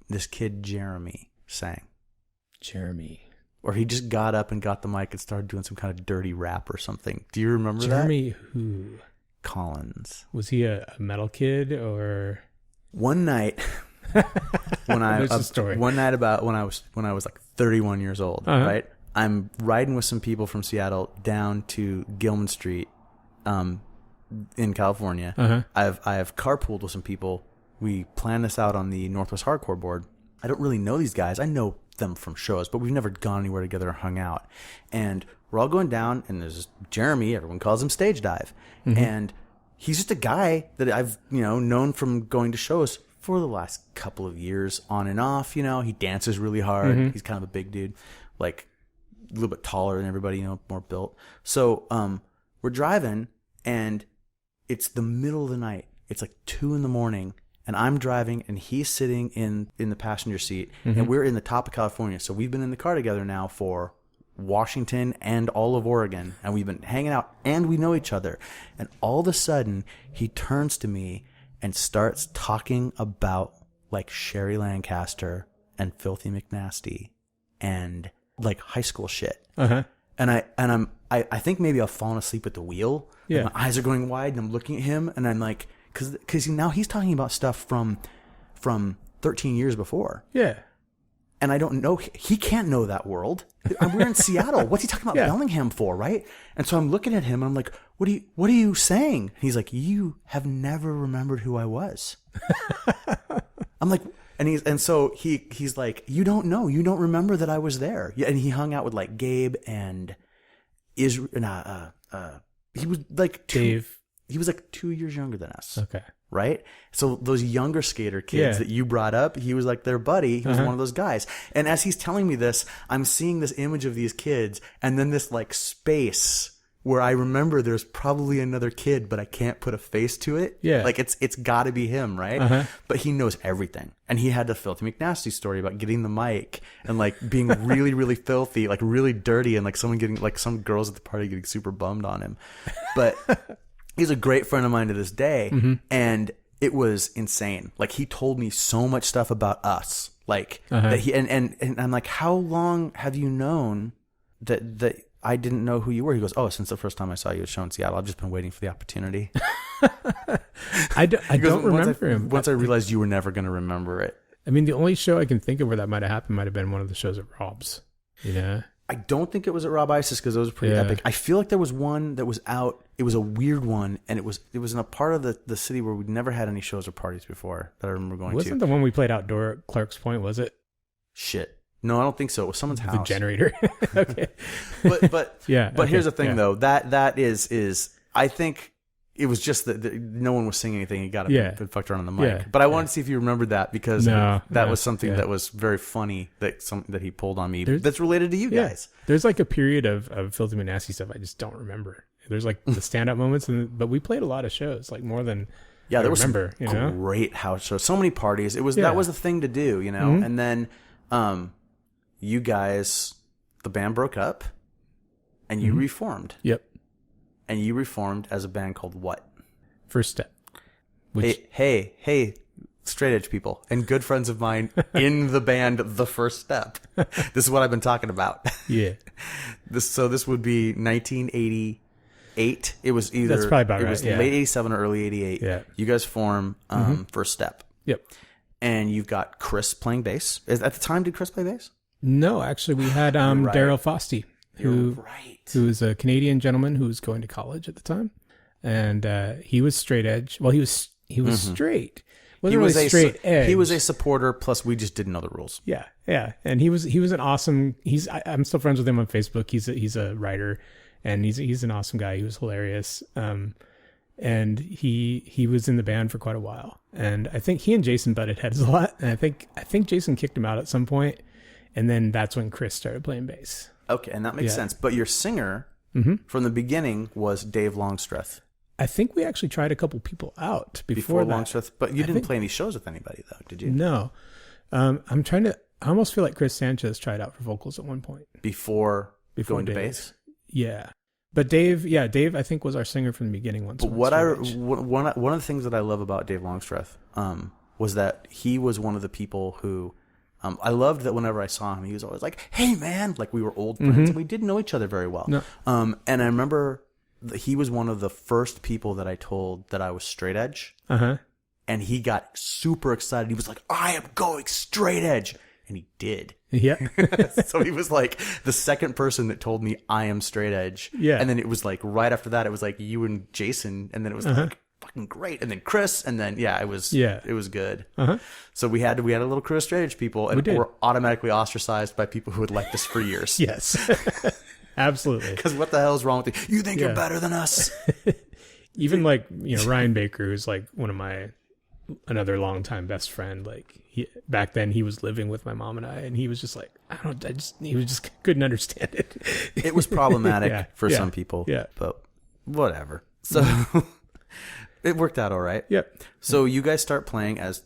this kid Jeremy sang. Jeremy. Or he just got up and got the mic and started doing some kind of dirty rap or something. Do you remember Jeremy that? Who? Collins. Was he a metal kid or? One night, when I was like 31 years old, right? I'm riding with some people from Seattle down to Gilman Street, in California. I have carpooled with some people. We planned this out on the Northwest Hardcore board. I don't really know these guys. I know them from shows, but we've never gone anywhere together or hung out. And we're all going down, and there's this Jeremy, everyone calls him Stage Dive. And he's just a guy that I've, known from going to shows for the last couple of years on and off. He dances really hard. He's kind of a big dude, like a little bit taller than everybody, more built. So we're driving, and it's the middle of the night. It's like 2 a.m, and I'm driving, and he's sitting in the passenger seat, and we're in the top of California. So we've been in the car together now for Washington and all of Oregon, and we've been hanging out, and we know each other. And all of a sudden, he turns to me and starts talking about like Sherry Lancaster and Filthy McNasty and like high school shit. I think maybe I've fallen asleep at the wheel. Yeah. And my eyes are going wide, and I'm looking at him, and I'm like, because now he's talking about stuff from 13 years before. Yeah. And I don't know. He can't know that world. We're in Seattle. What's he talking about Bellingham for, right? And so I'm looking at him, and I'm like, what are you saying? And he's like, you have never remembered who I was. I'm like, and so he's like, you don't know. You don't remember that I was there. Yeah, and he hung out with like Gabe and Israel. He was like Dave. He was like 2 years younger than us. Okay. Right? So those younger skater kids that you brought up, he was like their buddy. He was one of those guys. And as he's telling me this, I'm seeing this image of these kids, and then this like space where I remember there's probably another kid, but I can't put a face to it. Yeah. Like it's got to be him, right? But he knows everything. And he had the Filthy McNasty story about getting the mic and like being really, really filthy, like really dirty, and like someone getting, like some girls at the party getting super bummed on him. But he's a great friend of mine to this day. And it was insane. Like he told me so much stuff about us. Like that he, and I'm like, how long have you known that I didn't know who you were? He goes, oh, since the first time I saw you at a show in Seattle. I've just been waiting for the opportunity. I don't remember him. Once I realized you were never going to remember it. I mean, the only show I can think of where that might have happened might have been one of the shows at Rob's. You know? I don't think it was at Rob Isis because it was pretty epic. I feel like there was one that was out. It was a weird one, and it was in a part of the city where we'd never had any shows or parties before that I remember going to. Wasn't the one we played outdoor at Clark's Point, was it? Shit. No, I don't think so. It was someone's house. The generator. Okay. But yeah. But here's the thing, though. That is I think it was just that no one was singing anything. He got up and fucked around on the mic. Yeah. But I wanted to see if you remembered that because that was something that was very funny that he pulled on me. That's related to you guys. There's like a period of Filthy McNasty stuff I just don't remember. There's like the stand-up moments, but we played a lot of shows, like more than I there was remember. Some great house shows, so many parties. It was that was the thing to do, you know. And then you guys, the band broke up, and you reformed. Yep. And you reformed as a band called what? First Step. Hey, straight edge people and good friends of mine in the band The First Step. This is what I've been talking about. Yeah. This would be 1988. It was either that's probably about right. It was late 87 or early 88. Yeah. You guys form First Step. Yep. And you've got Chris playing bass. At the time, did Chris play bass? No, actually, we had Daryl Fosty, who was a Canadian gentleman who was going to college at the time, and he was straight edge. Well, he was straight. Wasn't really straight edge. He was a supporter. Plus, we just didn't know the rules. Yeah, and he was an awesome. I'm still friends with him on Facebook. He's a writer, and he's an awesome guy. He was hilarious. And he was in the band for quite a while, and I think he and Jason butted heads a lot. And I think Jason kicked him out at some point. And then that's when Chris started playing bass. Okay, and that makes sense. But your singer from the beginning was Dave Longstreth. I think we actually tried a couple people out before that. Longstreth, but you didn't play any shows with anybody, though, did you? No. I almost feel like Chris Sanchez tried out for vocals at one point. Before going to bass? Yeah. But Dave, I think was our singer from the beginning. One of the things that I love about Dave Longstreth was that he was one of the people who... I loved that whenever I saw him, he was always like, hey, man. Like, we were old friends, and we didn't know each other very well. No. And I remember that he was one of the first people that I told that I was straight edge. And he got super excited. He was like, I am going straight edge. And he did. Yeah. So he was like the second person that told me I am straight edge. Yeah. And then it was like right after that, it was like you and Jason. And then it was like... fucking great, and then Chris, and then it was good. So we had a little crew of straight edge people, and we're automatically ostracized by people who had liked us for years. Yes, absolutely. Because what the hell is wrong with you? You think you're better than us? Even like Ryan Baker, who's like another longtime best friend. Like back then, he was living with my mom and I, and he was just like, he just couldn't understand it. It was problematic for some people. Yeah, but whatever. So. It worked out all right. Yep. So you guys start playing as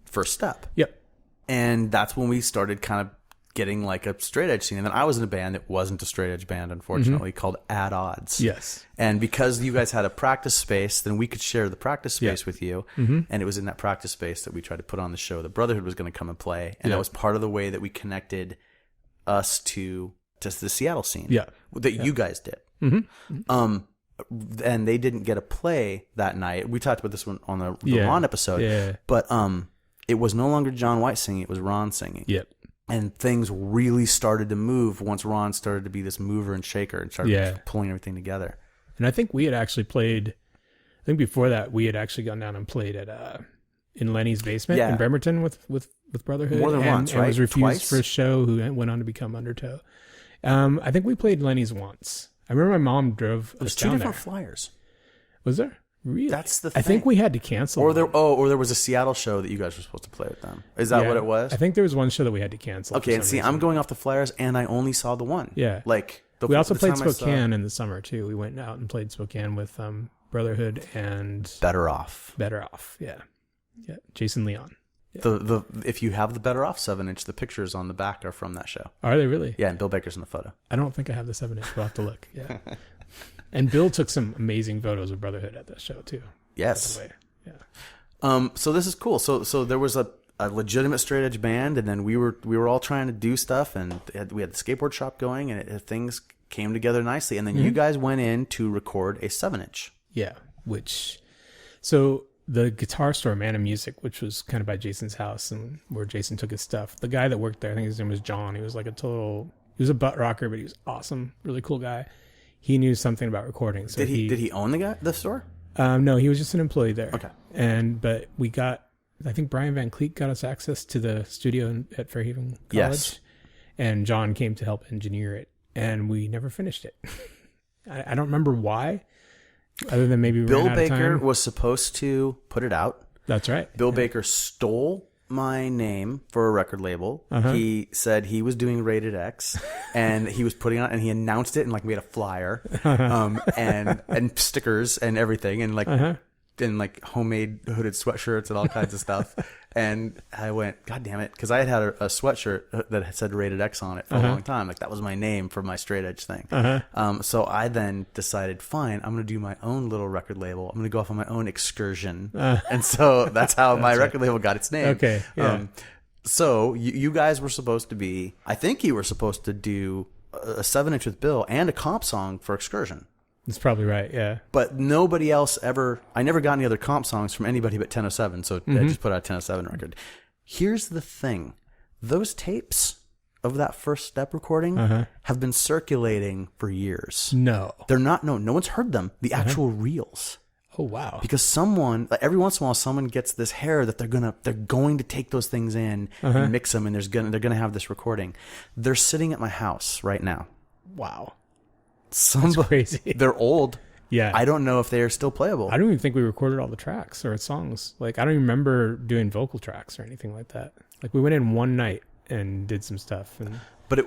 First Step. Yep. And that's when we started kind of getting like a straight edge scene. And then I was in a band that wasn't a straight edge band, unfortunately, called At Odds. Yes. And because you guys had a practice space, then we could share the practice space with you. And it was in that practice space that we tried to put on the show. The Brotherhood was going to come and play. And that was part of the way that we connected us to to the Seattle scene. Yeah. That you guys did. Mm-hmm. And they didn't get a play that night. We talked about this one on the Ron episode. Yeah. But it was no longer John White singing, it was Ron singing. Yep. And things really started to move once Ron started to be this mover and shaker and started pulling everything together. And I think we had actually played, I think before that, we had actually gone down and played at in Lenny's basement in Bremerton with Brotherhood. More than once, right? And was refused Twice? for a show who went on to become Undertow. I think we played Lenny's once. I remember my mom drove us There's 2 down different there. flyers. Was there? Really? That's the thing. I think we had to cancel. Or there was a Seattle show that you guys were supposed to play with them. Is that what it was? I think there was one show that we had to cancel. Okay, and see, I'm going off the flyers, and I only saw the one. Yeah. Like we also played Spokane in the summer too. We went out and played Spokane with Brotherhood and Better Off. Yeah. Jason Leon. Yeah. The if you have the Better Off 7-inch, the pictures on the back are from that show. Are they really? Yeah, and Bill Baker's in the photo. I don't think I have the 7-inch. We'll have to look. Yeah. And Bill took some amazing photos of Brotherhood at that show too. Yes. Yeah. So this is cool. So there was a legitimate straight edge band, and then we were all trying to do stuff, and we had the skateboard shop going, and things came together nicely. And then you guys went in to record a 7-inch. Yeah. So the guitar store, Man of Music, which was kind of by Jason's house and where Jason took his stuff. The guy that worked there, I think his name was John. He was like he was a butt rocker, but he was awesome, really cool guy. He knew something about recording. So did he own the store? No, he was just an employee there. Okay. But we got, I think Brian Van Cleek got us access to the studio at Fairhaven College. Yes. And John came to help engineer it, and we never finished it. I don't remember why, other than maybe we Bill ran out of Baker time. was supposed to put it out. That's right. Bill Baker stole my name for a record label. Uh-huh. He said he was doing Rated X, and he was putting it on, and he announced it and like made a flyer, and stickers and everything, and like homemade hooded sweatshirts and all kinds of stuff. And I went, God damn it, because I had a sweatshirt that had said Rated X on it for a long time. Like that was my name for my straight edge thing. So I then decided, fine, I'm going to do my own little record label. I'm going to go off on my own excursion. And so that's how my record label got its name. Okay. Yeah. So you guys were supposed to be, I think you were supposed to do a 7-inch with Bill and a comp song for Excursion. That's probably right, yeah. But nobody else I never got any other comp songs from anybody but 1007, so I just put out a 1007 record. Here's the thing. Those tapes of that first step recording have been circulating for years. No. They're not, no one's heard them. The actual reels. Oh, wow. Because someone, like every once in a while, someone gets this hair that they're going to take those things in and mix them, and they're gonna have this recording. They're sitting at my house right now. Wow. That's crazy. They're old. Yeah. I don't know if they are still playable. I don't even think we recorded all the tracks or songs. Like, I don't even remember doing vocal tracks or anything like that. Like, we went in one night and did some stuff. But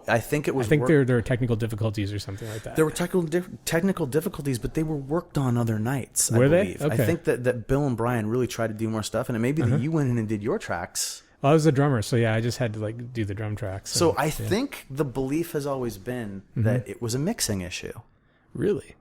I think it was. I think there were technical difficulties or something like that. There were technical difficulties, but they were worked on other nights. Were I believe. they? Okay. I think that Bill and Brian really tried to do more stuff, and it may be that you went in and did your tracks. Well, I was the drummer, so yeah, I just had to like do the drum tracks. So I think the belief has always been that it was a mixing issue. Really?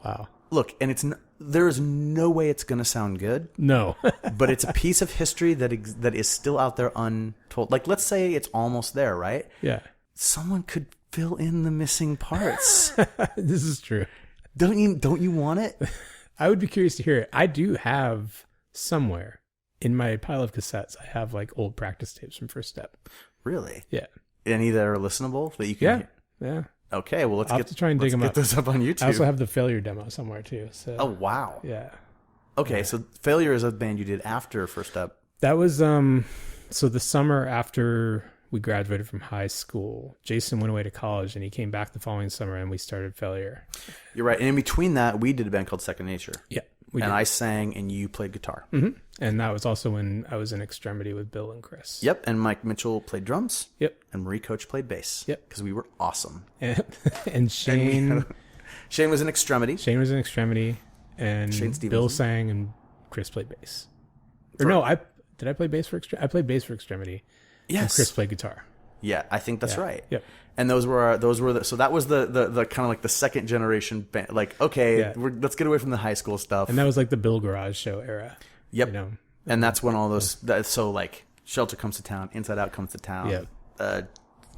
Wow. Look, and there is no way it's going to sound good. No. But it's a piece of history that is still out there untold. Like, let's say it's almost there, right? Yeah. Someone could fill in the missing parts. This is true. Don't you want it? I would be curious to hear it. I do have somewhere in my pile of cassettes, I have like old practice tapes from First Step. Really? Yeah. Any that are listenable that you can hear? Yeah. Okay, well, I'll have to try and dig them up. Get those up on YouTube. I also have the Failure demo somewhere too. So. Oh, wow. Yeah. Okay, so Failure is a band you did after First Step. That was so the summer after we graduated from high school. Jason went away to college, and he came back the following summer, and we started Failure. You're right. And in between that, we did a band called Second Nature. Yeah. I sang, and you played guitar. Mm-hmm. And that was also when I was in Extremity with Bill and Chris. Yep. And Mike Mitchell played drums. Yep. And Marie Coach played bass. Yep. Because we were awesome. And Shane. Shane was in Extremity. Shane was in Extremity. And Bill sang, and Chris played bass. Did I play bass for Extremity? I played bass for Extremity. Yes. And Chris played guitar. Yeah, I think that's right. Yep. And so that was the kind of like the second generation band. Like, okay, let's get away from the high school stuff. And that was like the Bill Garage Show era. Yep. You know? And that's when all those, so like Shelter Comes to Town, Inside Out Comes to Town. Yep.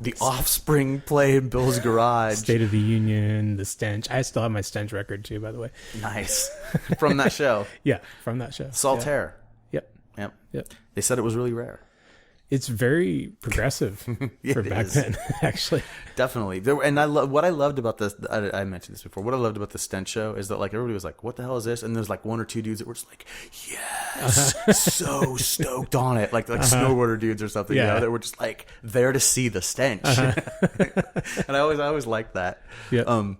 The Offspring play in Bill's garage. State of the Union, The Stench. I still have my Stench record too, by the way. Nice. From that show. Yeah, from that show. Solitaire. Yeah. Yep. They said it was really rare. It's very progressive for back then, actually. Definitely. What I loved about this, I mentioned this before, what I loved about the Stench show is that like everybody was like, what the hell is this? And there's like one or two dudes that were just like, yes, so stoked on it. Like snowboarder dudes or something, you know, that were just like there to see the Stench. And I always liked that. Yeah.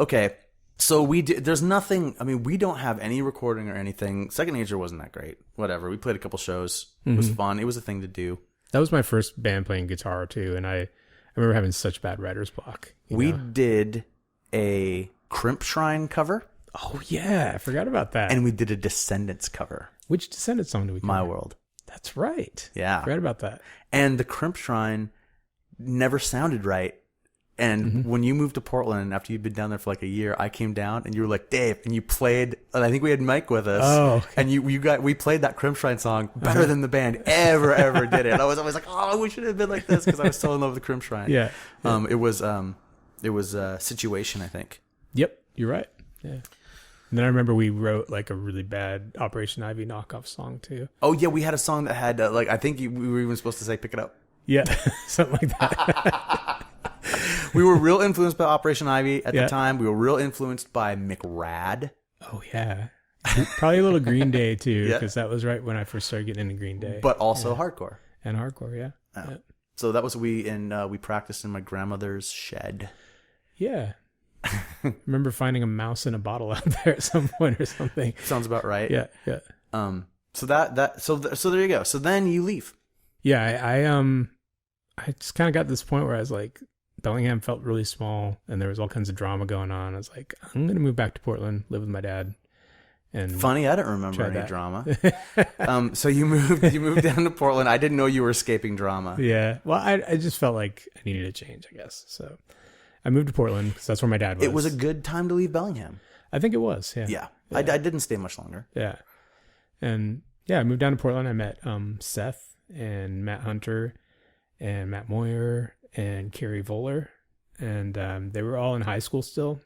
Okay. So there's nothing, I mean, we don't have any recording or anything. Second Nature wasn't that great. Whatever. We played a couple shows. It was fun. It was a thing to do. That was my first band playing guitar too. And I remember having such bad writer's block. We did a Crimp Shrine cover. Oh yeah. I forgot about that. And we did a Descendants cover. Which Descendants song did we cover? My World. That's right. Yeah. I forgot about that. And the Crimp Shrine never sounded right. And when you moved to Portland, after you'd been down there for like a year, I came down and you were like, Dave, and you played, and I think we had Mike with us. Oh, okay. And we played that Crimp Shrine song better than the band ever did it. I was always like, oh, we should have been like this because I was so in love with the Crimp Shrine. Yeah. It was Situation, I think. Yep. You're right. Yeah. And then I remember we wrote like a really bad Operation Ivy knockoff song too. Oh yeah. We had a song that had like, I think we were even supposed to say, pick it up. Yeah. Something like that. We were real influenced by Operation Ivy at the time. We were real influenced by McRad. Oh, yeah. Probably a little Green Day, too, because that was right when I first started getting into Green Day. But also hardcore. And hardcore, yeah. Oh. Yeah. So that was we practiced in my grandmother's shed. Yeah. Remember finding a mouse in a bottle out there at some point or something. Sounds about right. Yeah, yeah. So there you go. So then you leave. Yeah, I just kind of got to this point where I was like, Bellingham felt really small and there was all kinds of drama going on. I was like, I'm going to move back to Portland, live with my dad. And funny, I don't remember any drama. So you moved down to Portland. I didn't know you were escaping drama. Yeah. Well, I just felt like I needed a change, I guess. So I moved to Portland because that's where my dad was. It was a good time to leave Bellingham. I think it was. Yeah. Yeah. I didn't stay much longer. Yeah. And yeah, I moved down to Portland. I met Seth and Matt Hunter and Matt Moyer and Carrie Voller, and they were all in high school still,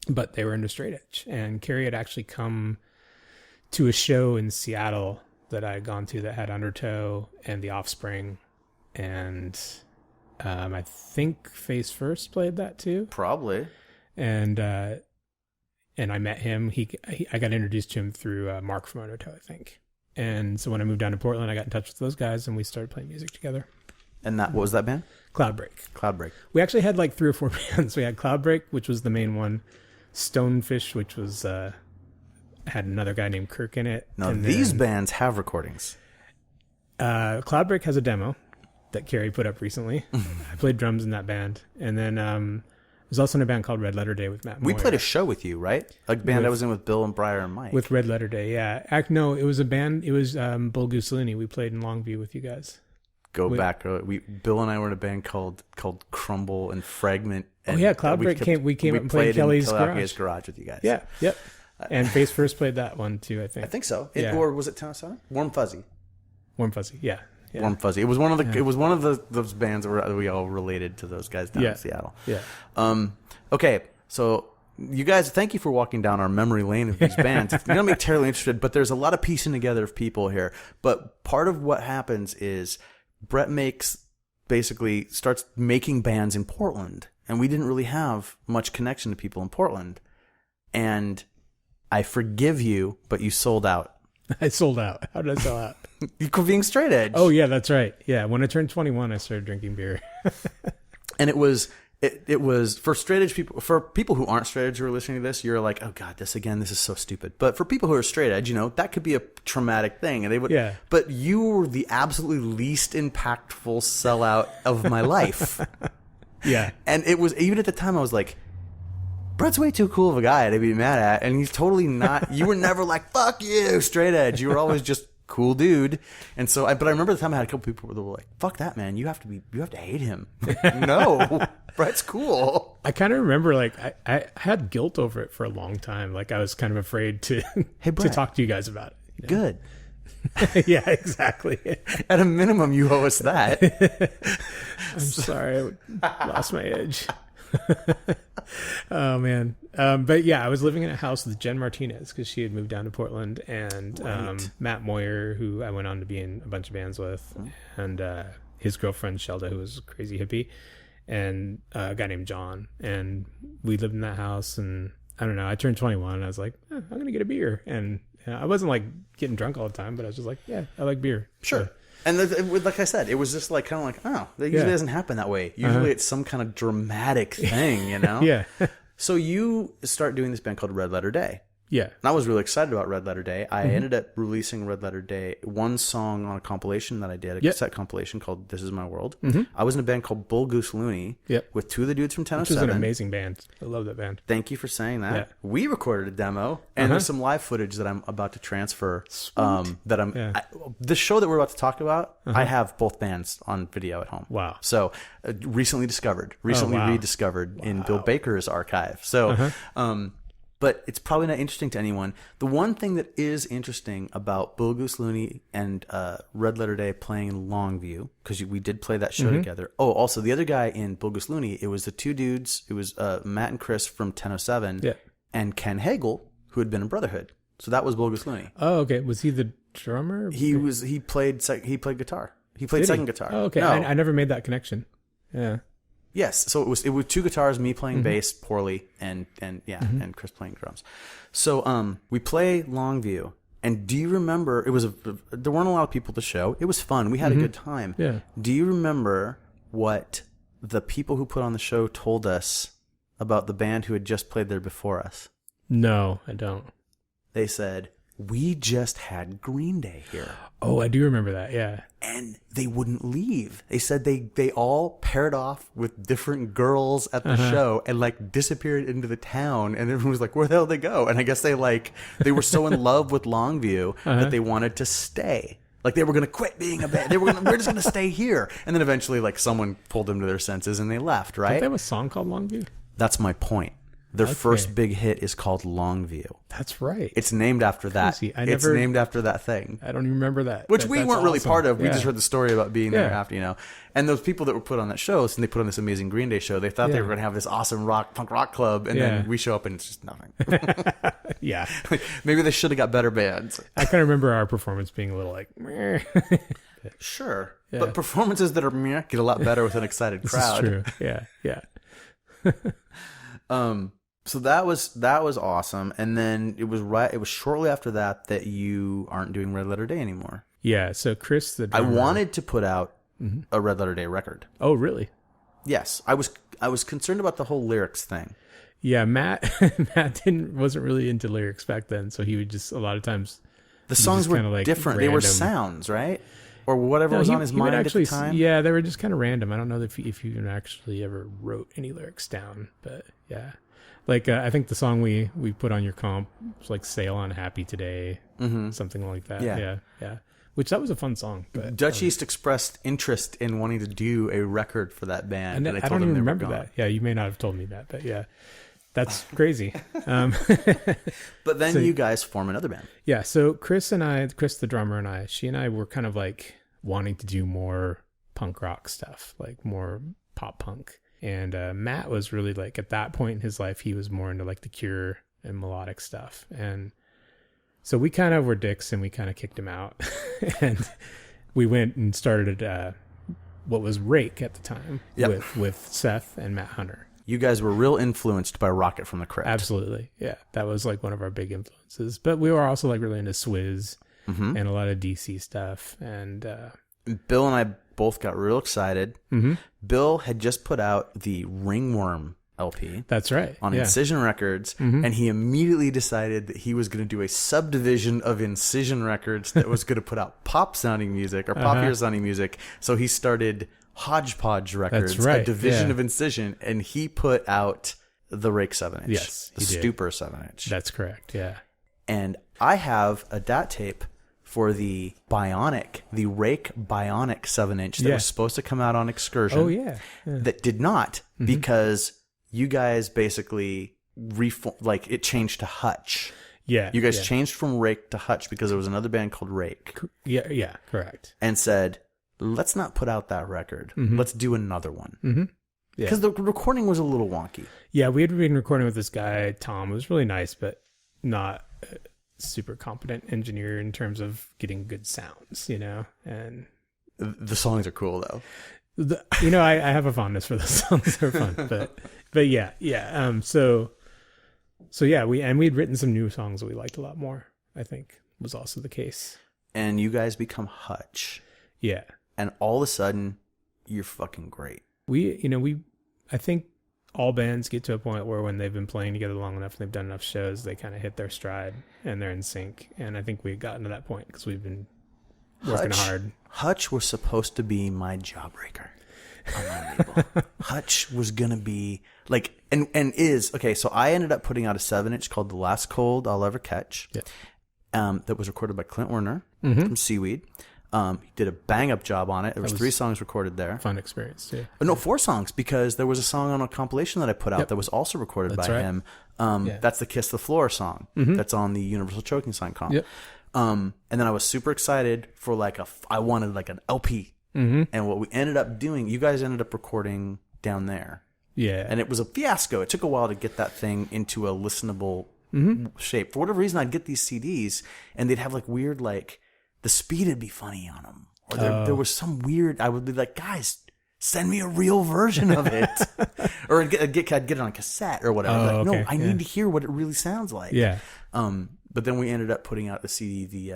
but they were into straight edge. And Carrie had actually come to a show in Seattle that I had gone to that had Undertow and The Offspring, and I think Face First played that too. Probably. And I met him. I got introduced to him through Mark from Undertow, I think. And so when I moved down to Portland, I got in touch with those guys, and we started playing music together. And what was that band? Cloudbreak. We actually had like 3 or 4 bands. We had Cloudbreak, which was the main one. Stonefish, which was had another guy named Kirk in it. Now these bands have recordings. Cloudbreak has a demo that Carrie put up recently. I played drums in that band, and then there's also in a band called Red Letter Day with Matt Moyer. We played a show with you, right? A band I was in with Bill and Briar and Mike. With Red Letter Day, yeah. No, it was a band. It was Bull Gooselini. We played in Longview with you guys. Back. Bill and I were in a band called Crumble and Fragment. And Cloudbreak we came up and played Kelly's Garage with you guys. Yeah, yep. And Face First played that one too, I think. I think so. Yeah. Or was it Town Center? Warm Fuzzy, yeah. Warm Fuzzy. It was one of the. It was one of those bands that we all related to those guys down in Seattle. Yeah. Okay, so you guys, thank you for walking down our memory lane of these bands. You're gonna be terribly interested, but there's a lot of piecing together of people here. But part of what happens is Bret starts making bands in Portland, and we didn't really have much connection to people in Portland. And I forgive you, but you sold out. I sold out. How did I sell out? You being straight edge. Oh yeah, that's right. Yeah, when I turned 21, I started drinking beer. And it was for straight edge people, for people who aren't straight edge who are listening to this, you're like, oh God, this is so stupid. But for people who are straight edge, that could be a traumatic thing. And they would, but you were the absolutely least impactful sellout of my life. Yeah. And it was, even at the time I was like, Bret's way too cool of a guy to be mad at. And he's totally not, you were never like, fuck you, straight edge. You were always just cool dude. And so but I remember the time I had a couple people that were like, fuck that, man, you have to hate him. Like, no, Bret's cool. I kind of remember like I had guilt over it for a long time. Like I was kind of afraid to to talk to you guys about it. Good. Yeah, exactly. At a minimum, you owe us that. I'm sorry, I lost my edge. Oh man. But yeah, I was living in a house with Jen Martinez because she had moved down to Portland, and Matt Moyer, who I went on to be in a bunch of bands with, and his girlfriend Shelda, who was a crazy hippie, and a guy named John, and we lived in that house. And I don't know, I turned 21 and I was like, I'm gonna get a beer, and I wasn't like getting drunk all the time, but I was just like, yeah, I like beer. Sure. So, and like I said, it was just like kind of like, oh, that usually doesn't happen that way. Usually it's some kind of dramatic thing, you know? Yeah. So you start doing this band called Red Letter Day. Yeah. And I was really excited about Red Letter Day. I ended up releasing Red Letter Day, one song on a compilation that I did, a cassette compilation called This Is My World. I was in a band called Bull Goose Looney with two of the dudes from 1007. Which is an amazing band. I love that band. Thank you for saying that. Yeah. We recorded a demo, and there's some live footage that I'm about to transfer. The show that we're about to talk about, I have both bands on video at home. Wow. So recently rediscovered in Bill Baker's archive. So but it's probably not interesting to anyone. The one thing that is interesting about Bull Goose Looney and Red Letter Day playing Longview, because we did play that show together. Oh, also the other guy in Bull Goose Looney, it was the two dudes. It was Matt and Chris from 1007 and Ken Hagel, who had been in Brotherhood. So that was Bull Goose Looney. Oh, okay. Was he the drummer? He played guitar. He played second guitar. Oh, okay. No. I never made that connection. Yeah. Yes, so it was two guitars, me playing bass poorly, and Chris playing drums. So we play Longview, and do you remember? There weren't a lot of people at the show. It was fun. We had a good time. Yeah. Do you remember what the people who put on the show told us about the band who had just played there before us? No, I don't. They said, we just had Green Day here. Oh, I do remember that, yeah. And they wouldn't leave. They said they all paired off with different girls at the show and like disappeared into the town, and everyone was like, where the hell did they go? And I guess they were so in love with Longview that they wanted to stay. Like they were going to quit being a band. We're just going to stay here. And then eventually like someone pulled them to their senses and they left, right? Don't they have a song called Longview? That's my point. Their first big hit is called Longview. That's right. It's named after that. It's named after that thing. I don't even remember that. Which we weren't really part of. We just heard the story about being there after, you know. And those people that were put on that show, and they put on this amazing Green Day show, they thought they were going to have this awesome punk rock club, and then we show up and it's just nothing. Yeah. Maybe they should have got better bands. I kind of remember our performance being a little like, meh. Sure. Yeah. But performances that are meh get a lot better with an excited crowd. This is true. Yeah. So that was awesome, and then it was shortly after that you aren't doing Red Letter Day anymore. Yeah, so Chris the drummer, I wanted to put out a Red Letter Day record. Oh, really? Yes, I was concerned about the whole lyrics thing. Yeah, Matt wasn't really into lyrics back then, so he would just a lot of times the songs were like different. Random. They were sounds, right? Or whatever was on his mind at the time. Yeah, they were just kind of random. I don't know if you actually ever wrote any lyrics down, but yeah. Like, I think the song we put on your comp was like Sail on Happy Today, something like that. Yeah. Which that was a fun song. But Dutch East expressed interest in wanting to do a record for that band. And I don't even remember that. Yeah, you may not have told me that, but yeah, that's crazy. But then you guys form another band. Yeah, so Chris the drummer and she and I were kind of like wanting to do more punk rock stuff, like more pop punk. And Matt was really like, at that point in his life, he was more into like the Cure and melodic stuff. And so we kind of were dicks and we kind of kicked him out. And we went and started what was Rake at the time with Seth and Matt Hunter. You guys were real influenced by Rocket from the Crypt. Absolutely. Yeah. That was like one of our big influences. But we were also like really into Swizz and a lot of DC stuff. And Bill and I both got real excited. Bill had just put out the Ringworm LP. That's right. On Incision Records. And he immediately decided that he was going to do a subdivision of Incision Records that was going to put out pop sounding music or poppier sounding music. So he started Hodgepodge Records, a division of Incision, and he put out the Rake 7-inch. Yes, the Stupor 7-inch. That's correct. Yeah. And I have a DAT tape for the Rake Bionic 7-inch that was supposed to come out on Excursion. Oh, yeah. That did not because you guys basically it changed to Hutch. Yeah. You guys changed from Rake to Hutch because there was another band called Rake. Yeah, correct. And said, let's not put out that record. Let's do another one. Mm-hmm. Because the recording was a little wonky. Yeah, we had been recording with this guy, Tom. It was really nice, but not a super competent engineer in terms of getting good sounds, And the songs are cool, though. I have a fondness for the songs. They're fun, but yeah. So yeah, we'd written some new songs that we liked a lot more. I think was also the case. And you guys become Hutch. Yeah. And all of a sudden, you're fucking great. I think all bands get to a point where when they've been playing together long enough and they've done enough shows, they kind of hit their stride and they're in sync. And I think we've gotten to that point because we've been working hard. Hutch was supposed to be my jawbreaker on my label. Hutch was going to be like, and is, okay, so I ended up putting out a 7-inch called The Last Cold I'll Ever Catch. Yeah. That was recorded by Clint Werner from Seaweed. He did a bang-up job on it. There was 3 songs recorded there. Fun experience, yeah. No, 4 songs, because there was a song on a compilation that I put out that was also recorded by him. That's the Kiss the Floor song that's on the Universal Choking Sign comp. Yep. And then I was super excited for I wanted like an LP. And what we ended up doing, you guys ended up recording down there. Yeah. And it was a fiasco. It took a while to get that thing into a listenable shape. For whatever reason, I'd get these CDs and they'd have like weird, like, the speed would be funny on them. Or there was some weird, I would be like, guys, send me a real version of it. Or I'd get it on a cassette or whatever. No, I need to hear what it really sounds like. Yeah. But then we ended up putting out the CD,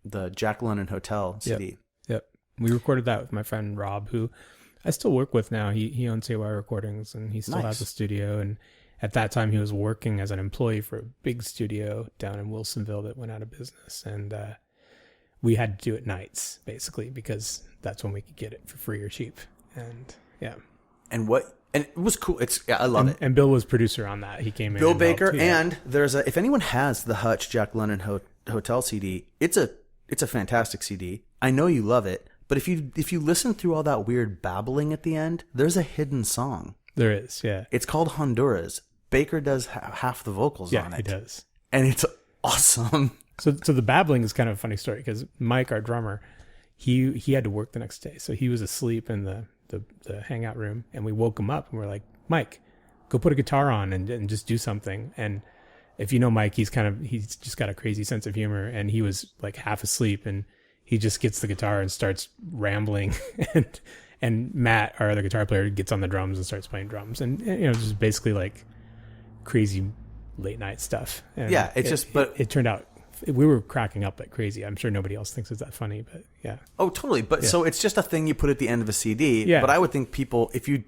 the Jack London Hotel CD. Yep. We recorded that with my friend Rob, who I still work with now. He owns AY Recordings and he still has a studio. And at that time he was working as an employee for a big studio down in Wilsonville that went out of business. And, we had to do it nights, basically, because that's when we could get it for free or cheap. And yeah. And it was cool. I love it. And Bill was producer on that. He came in. Bill Baker. And there's if anyone has the Hutch Jack London Hotel CD, it's a fantastic CD. I know you love it, but if you listen through all that weird babbling at the end, there's a hidden song. There is, yeah. It's called Honduras. Baker does half the vocals on it. Yeah, he does. And it's awesome. So the babbling is kind of a funny story because Mike, our drummer, he had to work the next day. So he was asleep in the hangout room and we woke him up and we're like, Mike, go put a guitar on and just do something. And if you know Mike, he's just got a crazy sense of humor and he was like half asleep and he just gets the guitar and starts rambling and Matt, our other guitar player, gets on the drums and starts playing drums and just basically like crazy late night stuff. And yeah, it turned out we were cracking up like crazy. I'm sure nobody else thinks it's that funny, but yeah. Oh, totally. But so it's just a thing you put at the end of a CD. Yeah. But I would think people, if you,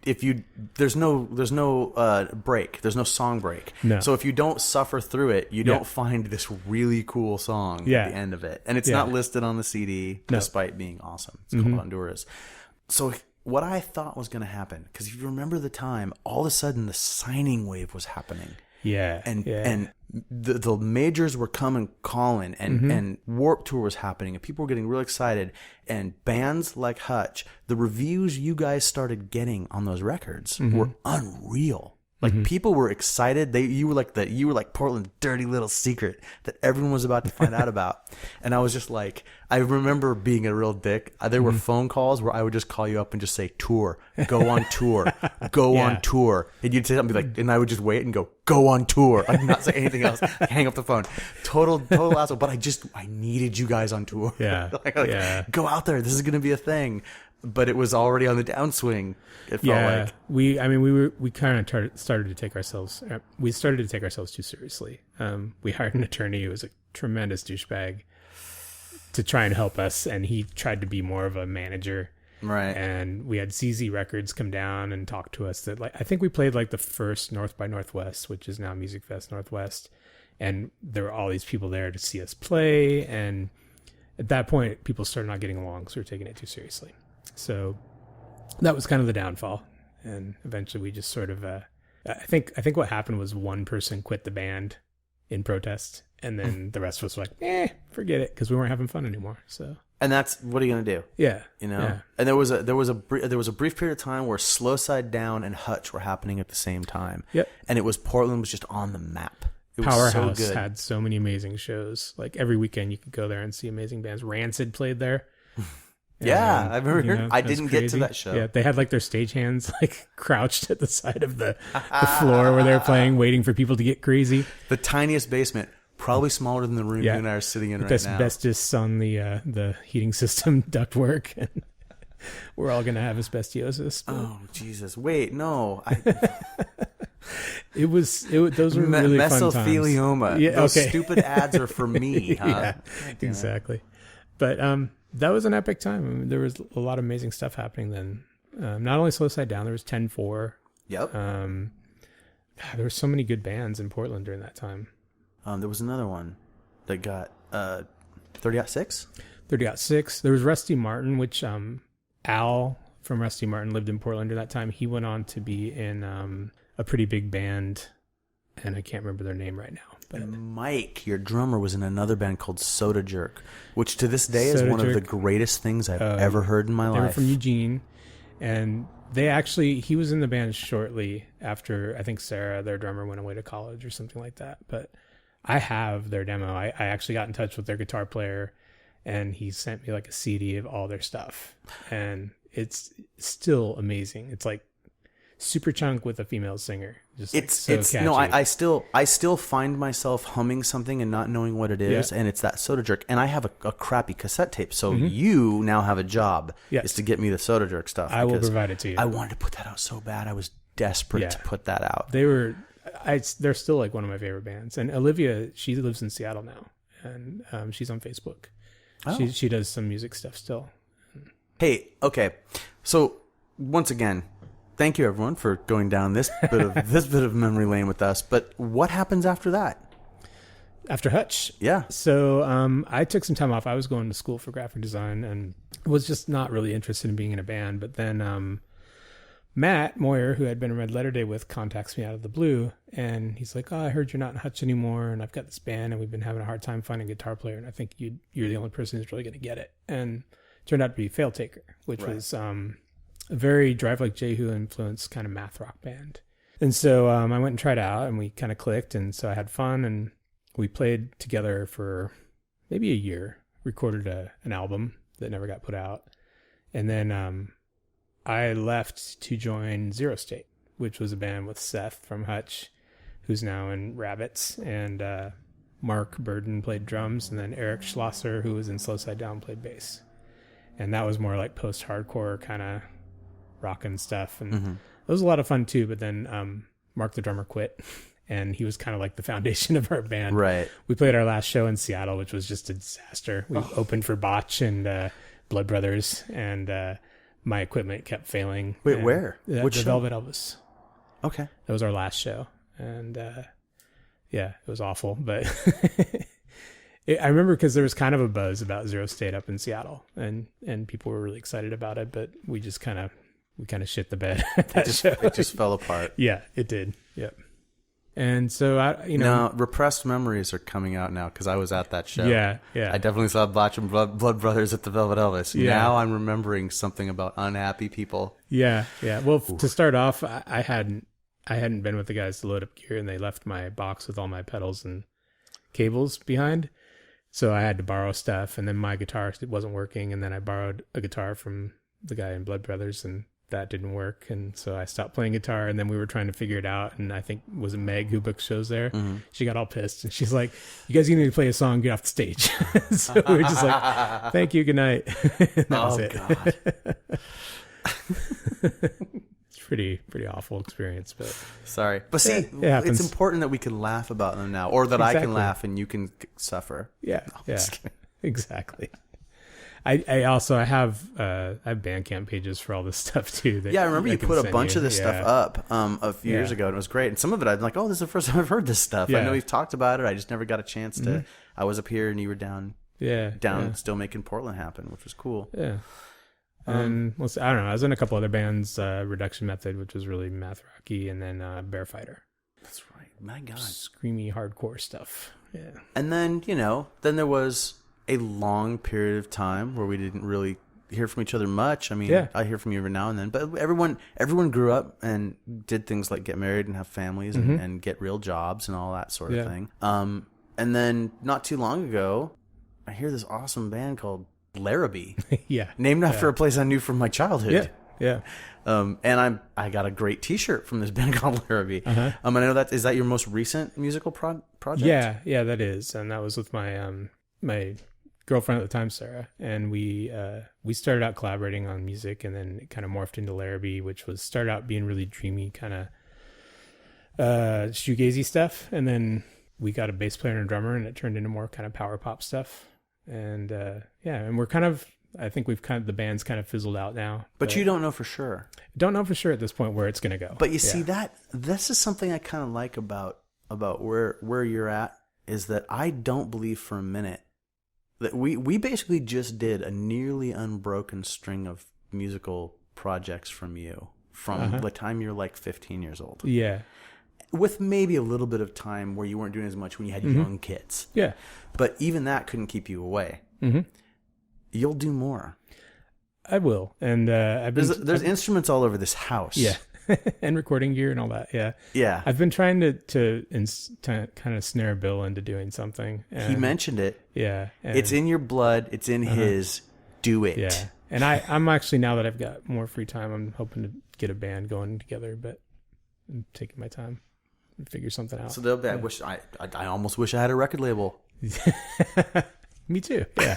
there's no break, there's no song break. No. So if you don't suffer through it, you don't find this really cool song at the end of it, and it's not listed on the CD despite being awesome. It's called Honduras. So what I thought was going to happen, because if you remember the time, all of a sudden the signing wave was happening. Yeah. And the majors were coming calling and Warped Tour was happening and people were getting real excited, and bands like Hutch, the reviews you guys started getting on those records were unreal. Like people were excited. You were like Portland's dirty little secret that everyone was about to find out about. And I was just like, I remember being a real dick. There were phone calls where I would just call you up and just say, tour, go on tour, go on tour. And you'd say something like, and I would just wait and go on tour. I'd not say anything else. Hang up the phone. Total asshole. But I needed you guys on tour. Yeah. Go out there. This is going to be a thing. But it was already on the downswing. It felt like we kind of started to take ourselves too seriously. We hired an attorney who was a tremendous douchebag to try and help us, and he tried to be more of a manager. Right. And we had CZ Records come down and talk to us. That I think we played like the first North by Northwest, which is now Music Fest Northwest, and there were all these people there to see us play. And at that point, people started not getting along, so we were taking it too seriously. So that was kind of the downfall, and eventually we just sort of I think what happened was one person quit the band in protest, and then the rest of us were like, forget it, because we weren't having fun anymore. So, and that's, what are you gonna do? Yeah, And there was a brief period of time where Slow Side Down and Hutch were happening at the same time. Yep. And Portland was just on the map. It was Powerhouse so good. had so many amazing shows. Like every weekend you could go there and see amazing bands. Rancid played there. Yeah, I remember. I didn't get to crazy. that show. Yeah, they had like their stagehands like crouched at the side of the floor where they were playing, waiting for people to get crazy. The tiniest basement, probably smaller than the room you and I are sitting in right now. Asbestos on the heating system ductwork, and we're all gonna have asbestosis. Oh Jesus! Wait, no. Those were really fun times. Mesothelioma. Yeah, those stupid ads are for me. Huh? Yeah, exactly. But that was an epic time. I mean, there was a lot of amazing stuff happening then. Not only Slow Side Down, there was 10-4. Yep. There were so many good bands in Portland during that time. There was another one that got 30-6. 30-6. There was Rusty Martin, which Al from Rusty Martin lived in Portland during that time. He went on to be in a pretty big band, and I can't remember their name right now. But Mike, your drummer, was in another band called Soda Jerk, which to this day is one of the greatest things I've ever heard in my life. They were from Eugene, and he was in the band shortly after, I think Sarah, their drummer, went away to college or something like that. But I have their demo. I actually got in touch with their guitar player, and he sent me like a CD of all their stuff, and it's still amazing. It's like Superchunk with a female singer. Just it's catchy. No, I still find myself humming something and not knowing what it is, and it's that Soda Jerk. And I have a crappy cassette tape, so you now have a job is to get me the Soda Jerk stuff. I will provide it to you. I wanted to put that out so bad. I was desperate to put that out. They're still like one of my favorite bands. And Olivia, she lives in Seattle now, and she's on Facebook. Oh. She does some music stuff still. Hey, okay, so once again, thank you everyone for going down this bit of memory lane with us. But what happens after that? After Hutch? Yeah. So I took some time off. I was going to school for graphic design and was just not really interested in being in a band. But then Matt Moyer, who I'd been in Red Letter Day with, contacts me out of the blue. And he's like, I heard you're not in Hutch anymore. And I've got this band and we've been having a hard time finding a guitar player. And I think you're the only person who's really going to get it. And it turned out to be Fail Taker, which was... a very Drive Like Jehu influenced kind of math rock band. And so I went and tried it out and we kind of clicked. And so I had fun and we played together for maybe a year, recorded an album that never got put out. And then I left to join Zero State, which was a band with Seth from Hutch, who's now in Rabbits. And Mark Burden played drums. And then Eric Schlosser, who was in Slow Side Down, played bass. And that was more like post-hardcore kind of rockin' stuff, and it was a lot of fun too. But then Mark the drummer quit, and he was kind of like the foundation of our band. Right. We played our last show in Seattle, which was just a disaster. We opened for Botch and Blood Brothers, and my equipment kept failing. Wait, where? Which the Velvet Elvis. Okay. That was our last show, and it was awful. But I remember because there was kind of a buzz about Zero State up in Seattle, and people were really excited about it, but we just kind of shit the bed at that show. It just fell apart. Yeah, it did. Yep. And so now repressed memories are coming out now because I was at that show. Yeah. I definitely saw Botch and Blood Brothers at the Velvet Elvis. Yeah. Now I'm remembering something about unhappy people. Yeah. Well, to start off, I hadn't been with the guys to load up gear, and they left my box with all my pedals and cables behind. So I had to borrow stuff, and then my guitar wasn't working, and then I borrowed a guitar from the guy in Blood Brothers, and that didn't work, and so I stopped playing guitar, and then we were trying to figure it out, and I think it was Meg who booked shows there. She got all pissed, and she's like, you guys need to play a song, get off the stage. So we were just like, thank you, good night. That was it. God. It's pretty awful experience, but sorry. But see, it's important that we can laugh about them now, or that I can laugh and you can suffer. Yeah, exactly. I also have Bandcamp pages for all this stuff too. I remember you put a bunch of this stuff up a few years ago, and it was great. And some of it I'm like, oh, this is the first time I've heard this stuff. I know we've talked about it. I just never got a chance to. I was up here and you were down. Still making Portland happen, which was cool. Yeah. And I don't know. I was in a couple other bands, Reduction Method, which was really math rocky, and then Bear Fighter. That's right. My God. Screamy hardcore stuff. Yeah. And then, then there was a long period of time where we didn't really hear from each other much. I mean, I hear from you every now and then, but everyone grew up and did things like get married and have families and get real jobs and all that sort of thing. And then not too long ago, I hear this awesome band called Larrabee. Named after a place I knew from my childhood. And I got a great T-shirt from this band called Larrabee. I know is that your most recent musical project? Yeah, that is, and that was with my my girlfriend at the time, Sarah, and we started out collaborating on music, and then it kind of morphed into Larrabee, which started out being really dreamy, kind of shoegazy stuff, and then we got a bass player and a drummer, and it turned into more kind of power pop stuff, and and we're kind of. I think the band's kind of fizzled out now. But you don't know for sure. Don't know for sure at this point where it's going to go. But you see this is something I kind of like about where you're at, is that I don't believe for a minute that we basically just did a nearly unbroken string of musical projects from you from the time you're like 15 years old. Yeah. With maybe a little bit of time where you weren't doing as much when you had young kids. Yeah. But even that couldn't keep you away. You'll do more. I will, and there's instruments all over this house. Yeah, and recording gear and all that. Yeah. I've been trying to kind of snare Bill into doing something. He mentioned it. Yeah, it's in your blood. It's in his. Do it. Yeah, and I'm actually, now that I've got more free time, I'm hoping to get a band going together, but I'm taking my time and figure something out. So I almost wish I had a record label. Me too. Yeah.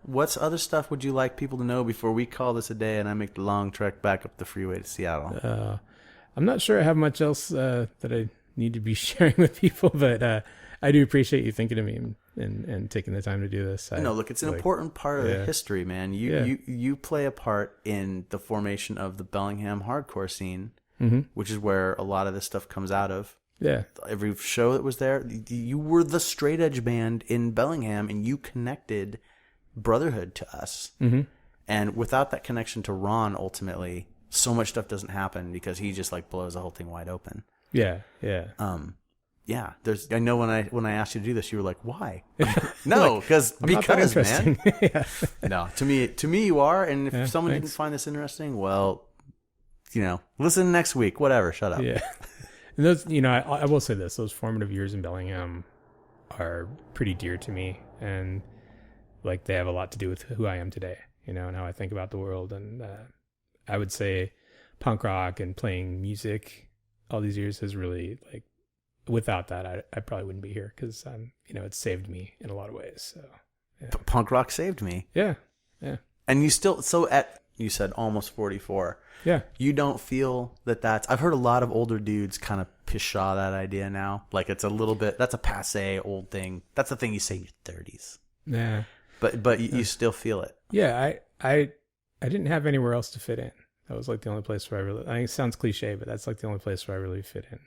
What's other stuff would you like people to know before we call this a day and I make the long trek back up the freeway to Seattle? I'm not sure I have much else that I need to be sharing with people, but I do appreciate you thinking of me and taking the time to do this. No, look, it's an important part of the history, man. You play a part in the formation of the Bellingham hardcore scene, which is where a lot of this stuff comes out of. Yeah. Every show that was there, you were the straight edge band in Bellingham, and you connected brotherhood to us. And without that connection to Ron, ultimately, so much stuff doesn't happen because he just like blows the whole thing wide open. Yeah. I know when I asked you to do this, you were like, "Why?" No, because man. No, to me, you are. And if someone didn't find this interesting, well, listen next week. Whatever. Shut up. Yeah. And those, I will say this: those formative years in Bellingham are pretty dear to me, and like they have a lot to do with who I am today, and how I think about the world. And I would say punk rock and playing music all these years has really, like, without that, I probably wouldn't be here, because it saved me in a lot of ways. So punk rock saved me. Yeah. And you still you said almost 44. Yeah. You don't feel that's... I've heard a lot of older dudes kind of pshaw that idea now. Like, it's a little bit... That's a passé old thing. That's the thing you say in your 30s. Yeah. But you still feel it. Yeah, I didn't have anywhere else to fit in. That was like the only place where I really... I think it sounds cliche, but that's like the only place where I really fit in.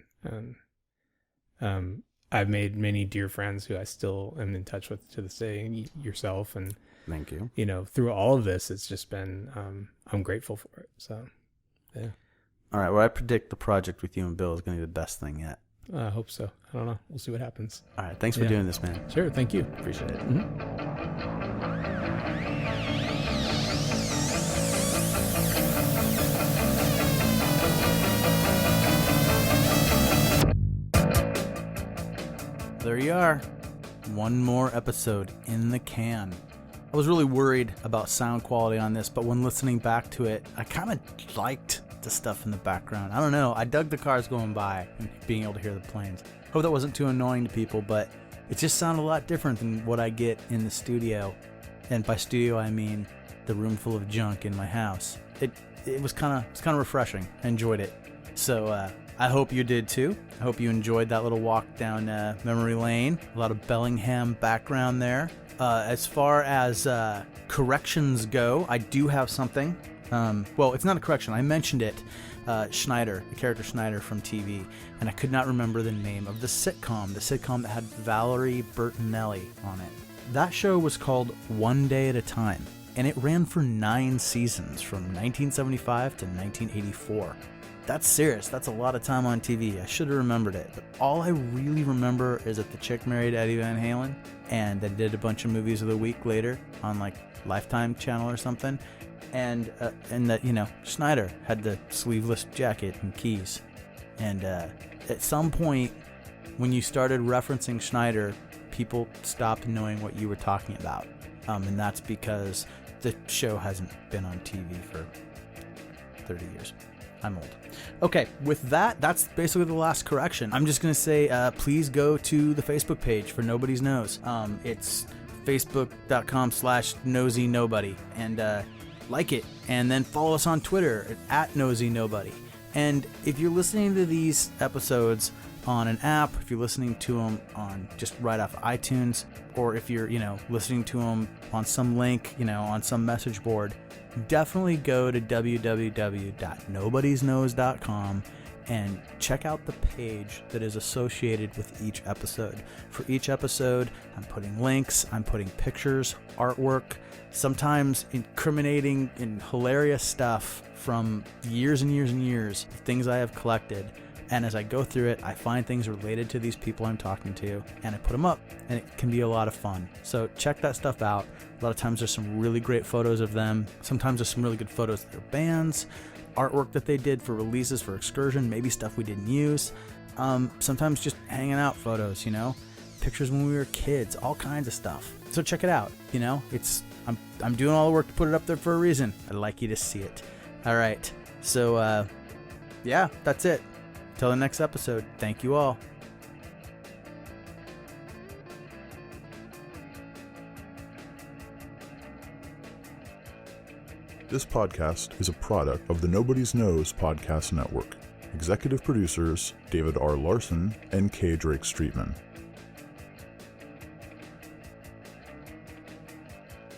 And I've made many dear friends who I still am in touch with to this day, yourself, and... Thank you. Through all of this, it's just been, I'm grateful for it. So, yeah. All right. Well, I predict the project with you and Bill is going to be the best thing yet. I hope so. I don't know. We'll see what happens. All right. Thanks for doing this, man. Sure. Thank you. Appreciate it. There you are. One more episode in the can. I was really worried about sound quality on this, but when listening back to it, I kind of liked the stuff in the background. I don't know. I dug the cars going by and being able to hear the planes. Hope that wasn't too annoying to people, but it just sounded a lot different than what I get in the studio. And by studio, I mean the room full of junk in my house. It was kind of refreshing. I enjoyed it. So I hope you did too. I hope you enjoyed that little walk down memory lane. A lot of Bellingham background there. As far as corrections go, I do have something. Well, it's not a correction. I mentioned it. Schneider, the character Schneider from TV, and I could not remember the name of the sitcom that had Valerie Bertinelli on it. That show was called One Day at a Time, and it ran for 9 seasons from 1975 to 1984. That's serious. That's a lot of time on TV. I should have remembered it. But all I really remember is that the chick married Eddie Van Halen, and they did a bunch of movies of the week later on like Lifetime channel or something. And that, you know, Schneider had the sleeveless jacket and keys. And at some point, when you started referencing Schneider, people stopped knowing what you were talking about. And that's because the show hasn't been on TV for 30 years. I'm old. Okay, with that, that's basically the last correction. I'm just going to say, please go to the Facebook page for Nobody's Knows. It's facebook.com/nosynobody, and like it. And then follow us on Twitter at @nosynobody. And if you're listening to these episodes on an app, if you're listening to them on just right off iTunes, or if you're, you know, listening to them on some link, you know, on some message board, definitely go to www.nobodysnows.com and check out the page that is associated with each episode. For each episode, I'm putting links, I'm putting pictures, artwork, sometimes incriminating and hilarious stuff from years and years and years of things I have collected. And as I go through it, I find things related to these people I'm talking to, and I put them up, and it can be a lot of fun. So check that stuff out. A lot of times there's some really great photos of them. Sometimes there's some really good photos of their bands, artwork that they did for releases for Excursion, maybe stuff we didn't use. Sometimes just hanging out photos, you know, pictures when we were kids, all kinds of stuff. So check it out. You know, I'm doing all the work to put it up there for a reason. I'd like you to see it. All right. So, yeah, that's it. Till the next episode, thank you all. This podcast is a product of the Nobody's Knows Podcast Network. Executive producers David R. Larson and K. Drake Streetman.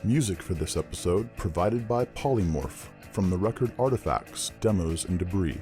Music for this episode provided by Polymorph from the record Artifacts, Demos, and Debris.